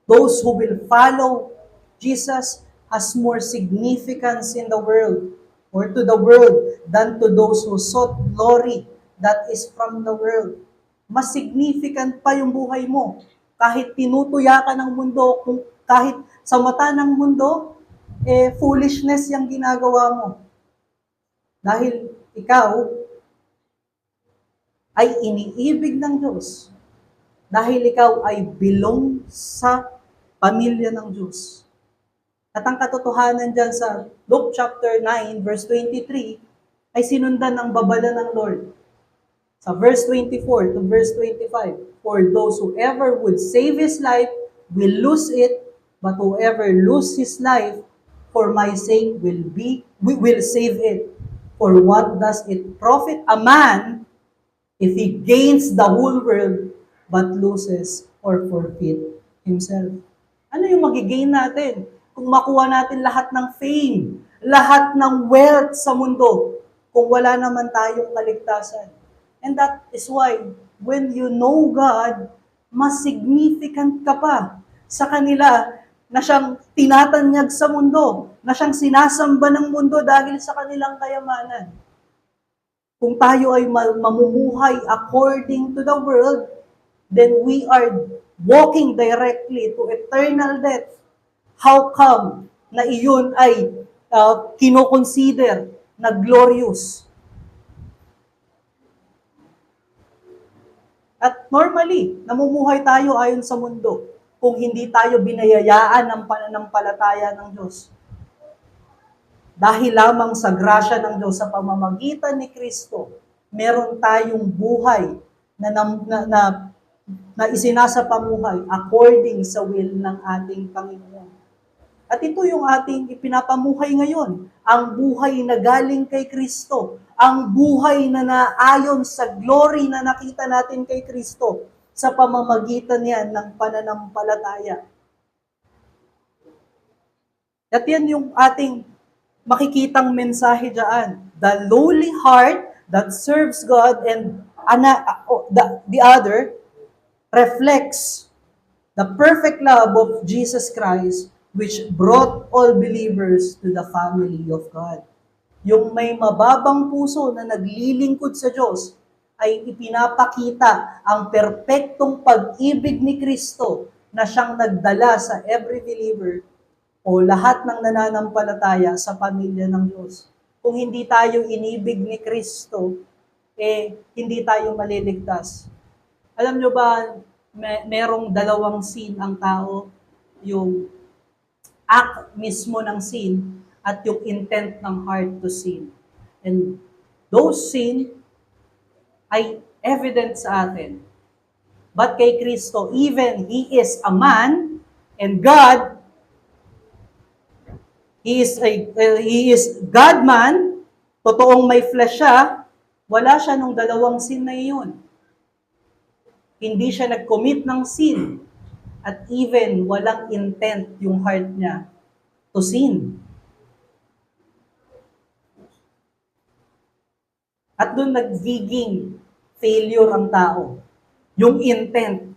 Those who will follow Jesus has more significance in the world or to the world than to those who sought glory that is from the world. Mas significant pa yung buhay mo. Kahit tinutuya ka ng mundo, kahit sa mata ng mundo, foolishness yung ginagawa mo. Dahil ikaw ay iniibig ng Diyos. Dahil ikaw ay belong sa pamilya ng Diyos. At ang katotohanan dyan sa Luke chapter 9, verse 23, ay sinundan ng babala ng Lord. Sa verse 24 to verse 25, for those who ever would save his life will lose it, but whoever lose his life for my sake will save it. For what does it profit a man if he gains the whole world but loses or forfeit himself? Ano yung magigain natin kung makuha natin lahat ng fame, lahat ng wealth sa mundo, kung wala naman tayong kaligtasan? And that is why, when you know God, mas significant ka pa sa kanila na siyang tinatanyag sa mundo, na siyang sinasamba ng mundo dahil sa kanilang kayamanan. Kung tayo ay mamumuhay according to the world, then we are walking directly to eternal death. How come na iyon ay kinoconsider na glorious? At normally, namumuhay tayo ayon sa mundo kung hindi tayo binayayaan ng pananampalataya ng Diyos. Dahil lamang sa grasya ng Diyos sa pamamagitan ni Kristo, meron tayong buhay na isinasapamuhay according sa will ng ating Panginoon. At ito yung ating ipinapamuhay ngayon, ang buhay na galing kay Kristo, ang buhay na naayon sa glory na nakita natin kay Kristo sa pamamagitan niyan ng pananampalataya. At yan yung ating makikitang mensahe dyan. The lowly heart that serves God and the other reflects the perfect love of Jesus Christ which brought all believers to the family of God. Yung may mababang puso na naglilingkod sa Diyos ay ipinapakita ang perpektong pag-ibig ni Kristo na siyang nagdala sa every believer o lahat ng nananampalataya sa pamilya ng Diyos. Kung hindi tayo inibig ni Kristo, hindi tayo maliligtas. Alam nyo ba, merong dalawang sin ang tao, yung act mismo ng sin at yung intent ng heart to sin. And those sin ay evident sa atin. But kay Kristo, even He is a man and God, He is God-man, totoong may flesh siya, wala siya nung dalawang sin na iyon. Hindi siya nag-commit ng sin. At even walang intent yung heart niya to sin. At doon nagiging failure ang tao. Yung intent.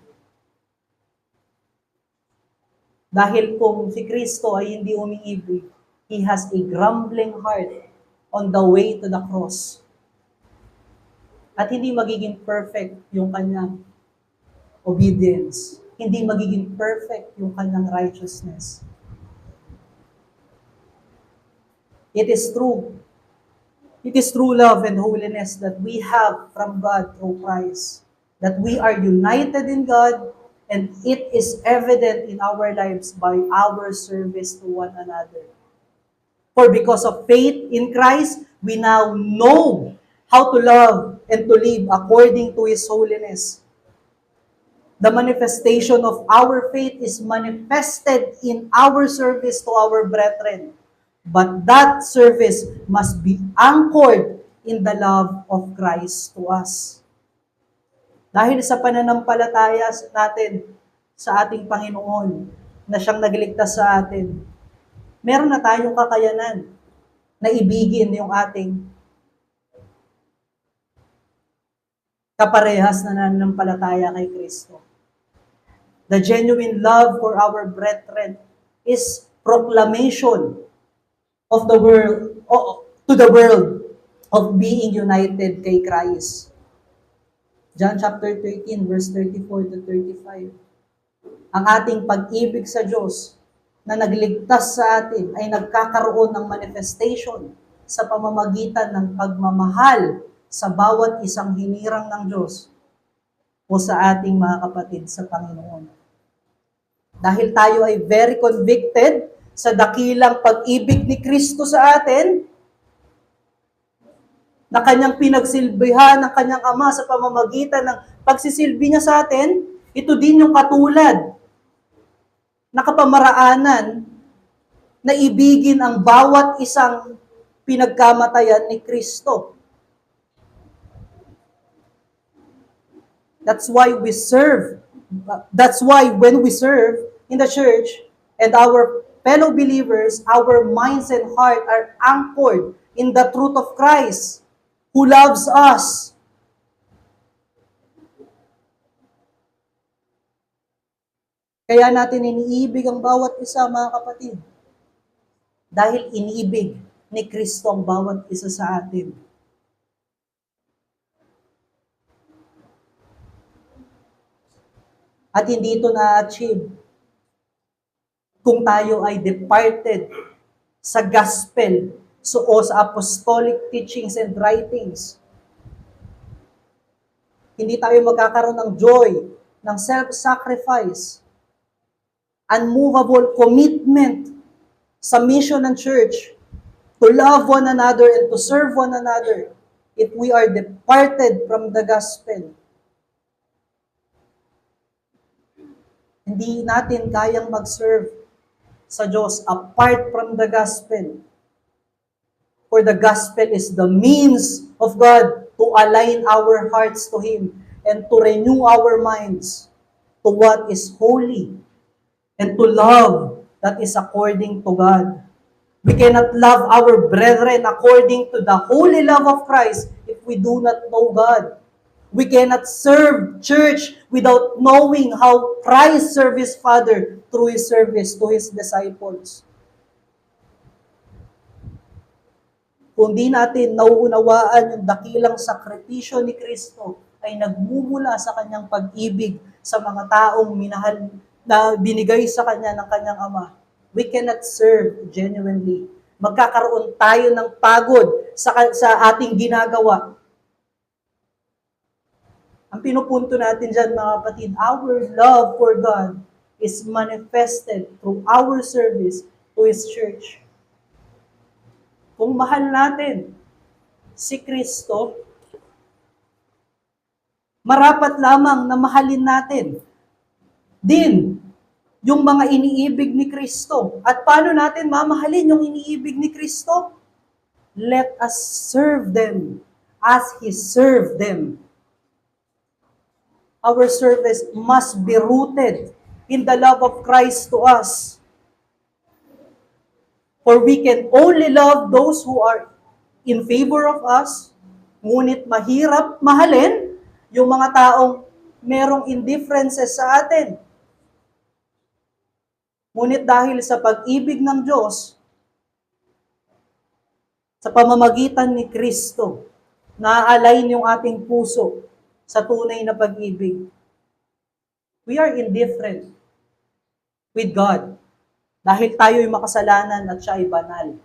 Dahil kung si Kristo ay hindi umiibig, He has a grumbling heart on the way to the cross. At hindi magiging perfect yung kanyang obedience. Hindi magiging perfect yung kanyang righteousness. It is true. It is true love and holiness that we have from God through Christ. That we are united in God, and it is evident in our lives by our service to one another. For because of faith in Christ, we now know how to love and to live according to His holiness. The manifestation of our faith is manifested in our service to our brethren. But that service must be anchored in the love of Christ to us. Dahil sa pananampalataya natin sa ating Panginoon, na siyang nagligtas sa atin, meron na tayong kakayanan na ibigin yung ating kaparehas na nananampalataya kay Kristo. The genuine love for our brethren is proclamation of the world, to the world of being united kay Christ. John chapter 13, verse 34 to 35. Ang ating pag-ibig sa Diyos na nagligtas sa atin ay nagkakaroon ng manifestation sa pamamagitan ng pagmamahal sa bawat isang hinirang ng Diyos o sa ating mga kapatid sa Panginoon. Dahil tayo ay very convicted sa dakilang pag-ibig ni Kristo sa atin, na kanyang pinagsilbihan ng kanyang Ama sa pamamagitan ng pagsisilbi niya sa atin, ito din yung katulad na kapamaraanan na ibigin ang bawat isang pinagkamatayan ni Kristo. That's why we serve. That's why when we serve in the church and our fellow believers, our minds and heart are anchored in the truth of Christ, who loves us. Kaya natin iniibig ang bawat isa, mga kapatid. Dahil iniibig ni Kristo ang bawat isa sa atin. At hindi ito na-achieve kung tayo ay departed sa gospel o sa apostolic teachings and writings. Hindi tayo magkakaroon ng joy, ng self-sacrifice, unmovable commitment sa mission ng church to love one another and to serve one another if we are departed from the gospel. Hindi natin kayang mag-serve sa Diyos apart from the gospel. For the gospel is the means of God to align our hearts to Him and to renew our minds to what is holy and to love that is according to God. We cannot love our brethren according to the holy love of Christ if we do not know God. We cannot serve church without knowing how Christ served His Father through His service to His disciples. Kung di natin nauunawaan yung dakilang sakripisyo ni Kristo ay nagmumula sa kanyang pag-ibig sa mga taong minahal na binigay sa kanya ng kanyang ama, we cannot serve genuinely. Magkakaroon tayo ng pagod sa ating ginagawa. Ang pinupunto natin dyan, mga kapatid, our love for God is manifested through our service to His church. Kung mahal natin si Kristo, marapat lamang na mahalin natin din yung mga iniibig ni Kristo. At paano natin mamahalin yung iniibig ni Kristo? Let us serve them as He served them. Our service must be rooted in the love of Christ to us. For we can only love those who are in favor of us, ngunit mahirap mahalin yung mga taong merong indifferences sa atin. Ngunit dahil sa pag-ibig ng Diyos, sa pamamagitan ni Kristo, na-align yung ating puso sa tunay na pag-ibig. We are indifferent with God dahil tayo ay makasalanan at siya ay banal.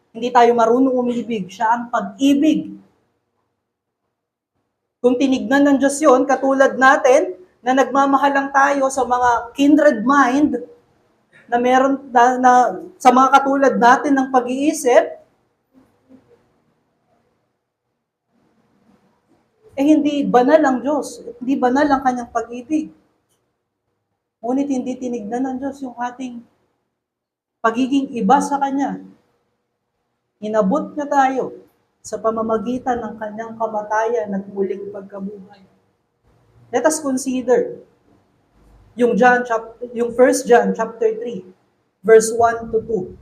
Hindi tayo marunong umibig, siya ang pag-ibig. Kung tinignan ng Diyos yun, katulad natin, na nagmamahal lang tayo sa mga kindred mind, na meron na sa mga katulad natin ng pag-iisip, hindi banal ang Diyos, hindi banal ang kanyang pag-ibig. Ngunit hindi tinignan ng Diyos yung ating pagiging iba sa Kanya. Inabot niya tayo sa pamamagitan ng Kanyang kamatayan at muling pagkabuhay. Let us consider yung 1 John chapter 3, verse 1 to 2.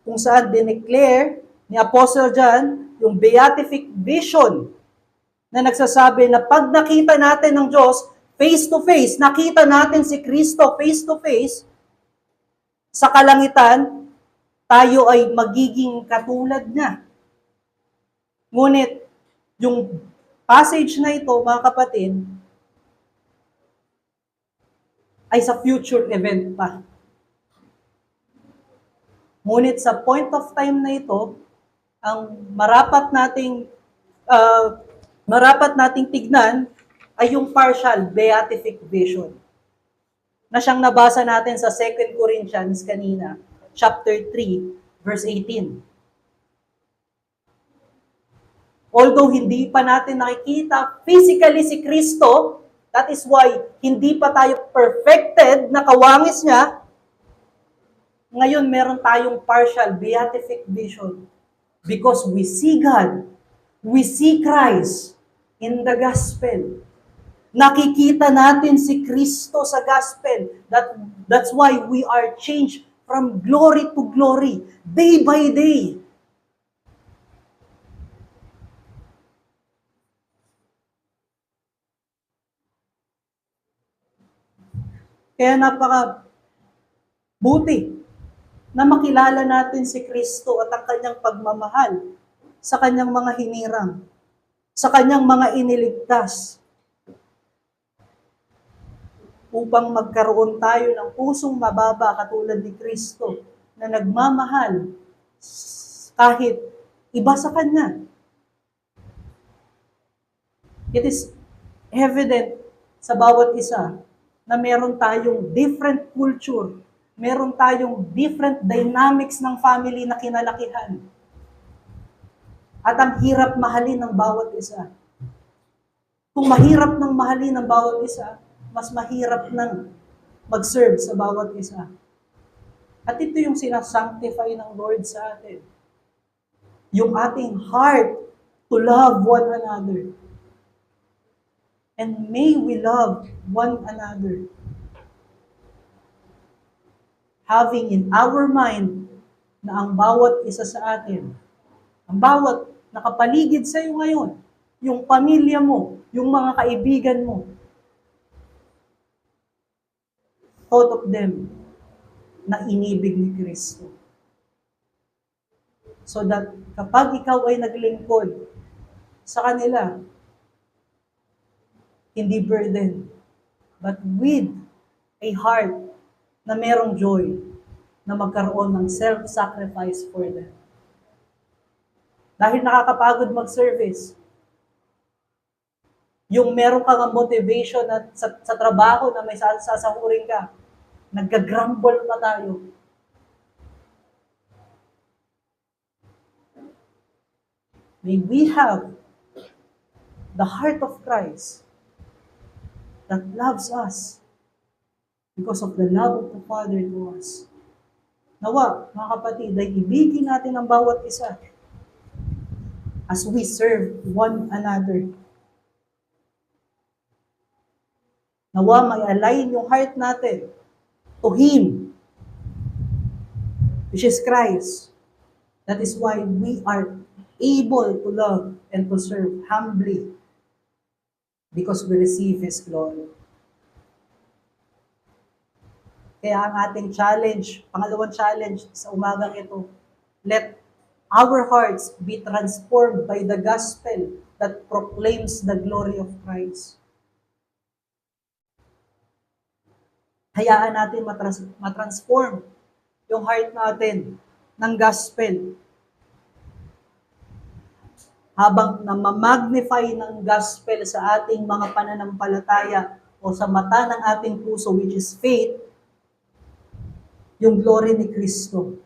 Kung saan dineclare ni Apostle John yung beatific vision na nagsasabi na pag nakita natin ng Diyos face to face, nakita natin si Kristo face to face, sa kalangitan, tayo ay magiging katulad niya. Ngunit, yung passage na ito, mga kapatid, ay sa future event pa. Ngunit sa point of time na ito, ang marapat nating tignan ay yung partial beatific vision na siyang nabasa natin sa 2 Corinthians kanina, chapter 3, verse 18. Although hindi pa natin nakikita physically si Kristo, that is why hindi pa tayo perfected na kawangis niya, ngayon meron tayong partial beatific vision because we see God, we see Christ in the gospel. Nakikita natin si Kristo sa gospel. That's why we are changed from glory to glory, day by day. Kaya buti na makilala natin si Kristo at ang kanyang pagmamahal sa kanyang mga hinirang, sa kanyang mga iniligtas, upang magkaroon tayo ng pusong mababa katulad ni Kristo na nagmamahal kahit iba sa Kanya. It is evident sa bawat isa na meron tayong different culture, meron tayong different dynamics ng family na kinalakihan. At ang hirap mahalin ng bawat isa. Kung mahirap nang mahalin ng bawat isa, mas mahirap nang mag-serve sa bawat isa. At ito yung sinasanctify ng Lord sa atin. Yung ating heart to love one another. And may we love one another. Having in our mind na ang bawat isa sa atin, ang bawat nakapaligid sa iyo ngayon, yung pamilya mo, yung mga kaibigan mo, thought of them na inibig ni Kristo. So that kapag ikaw ay naglingkod sa kanila, hindi burden, but with a heart na merong joy na magkaroon ng self-sacrifice for them. Dahil nakakapagod mag-service, yung meron kang motivation na sa trabaho na may sasahurin ka, nagga-grumble pa tayo. May we have the heart of Christ that loves us because of the love of the Father to us. Nawa, mga kapatid, ay ibigin natin ang bawat isa as we serve one another. Nawa, may-align yung heart natin to Him, which is Christ. That is why we are able to love and to serve humbly because we receive His glory. Kaya ang ating challenge, pangalawang challenge sa umagang ito, let our hearts be transformed by the gospel that proclaims the glory of Christ. Hayaan natin matransform yung heart natin ng gospel. Habang namamagnify ng gospel sa ating mga pananampalataya o sa mata ng ating puso, which is faith, yung glory ni Kristo.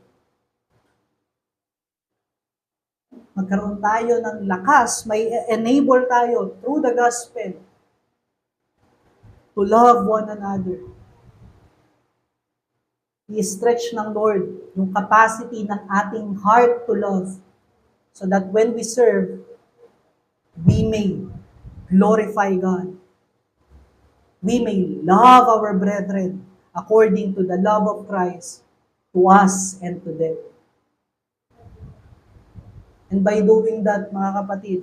Magkaroon tayo ng lakas, may enable tayo through the gospel to love one another. I-stretch ng Lord yung capacity ng ating heart to love so that when we serve, we may glorify God. We may love our brethren according to the love of Christ to us and to them. And by doing that, mga kapatid,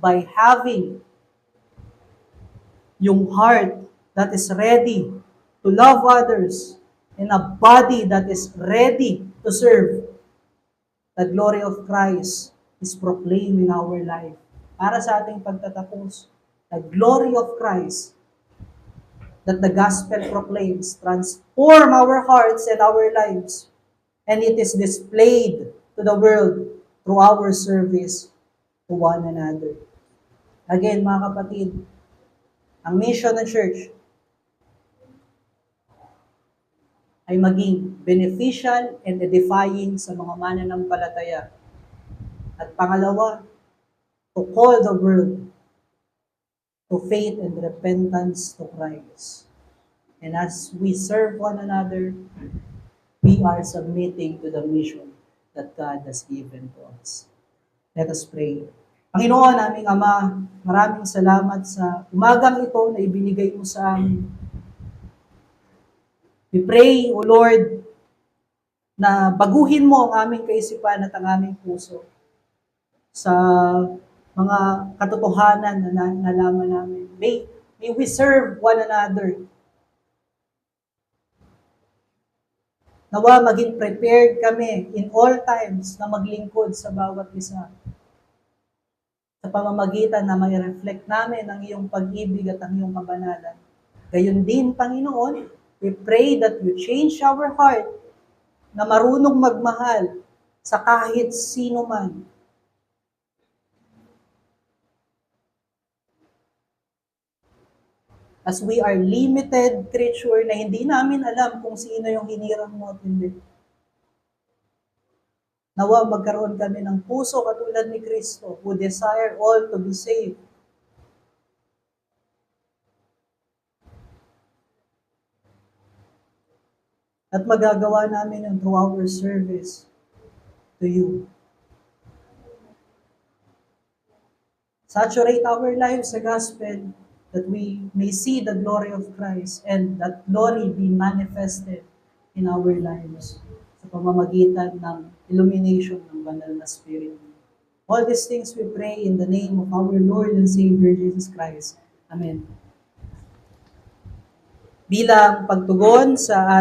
by having yung heart that is ready to love others and a body that is ready to serve, the glory of Christ is proclaimed in our life. Para sa ating pagtatapos, the glory of Christ that the gospel proclaims transform our hearts and our lives, and it is displayed to the world through our service to one another. Again, mga kapatid, ang mission ng church ay maging beneficial and edifying sa mga mananampalataya. At pangalawa, to call the world to faith and repentance to Christ. And as we serve one another, we are submitting to the mission that God has given to us. Let us pray. Panginoon, aming Ama, maraming salamat sa umagang ito na ibinigay mo sa amin. We pray, O Lord, na baguhin mo ang aming kaisipan at ang aming puso sa mga katotohanan na nalaman namin. May we serve one another. Nawa maging prepared kami in all times na maglingkod sa bawat isa. Sa pamamagitan na may reflect namin ang iyong pag-ibig at ang iyong kabanalan. Gayon din, Panginoon, we pray that you change our heart na marunong magmahal sa kahit sino man. As we are limited creature na hindi namin alam kung sino yung hinirang mo at hindi. Nawa magkaroon kami ng puso katulad ni Kristo who desire all to be saved. At magagawa namin yun through our service to you. Saturate our lives sa gospel that we may see the glory of Christ and that glory be manifested in our lives sa pamamagitan ng illumination ng banal na Spirit. All these things we pray in the name of our Lord and Savior Jesus Christ. Amen. Bilang pagtugon sa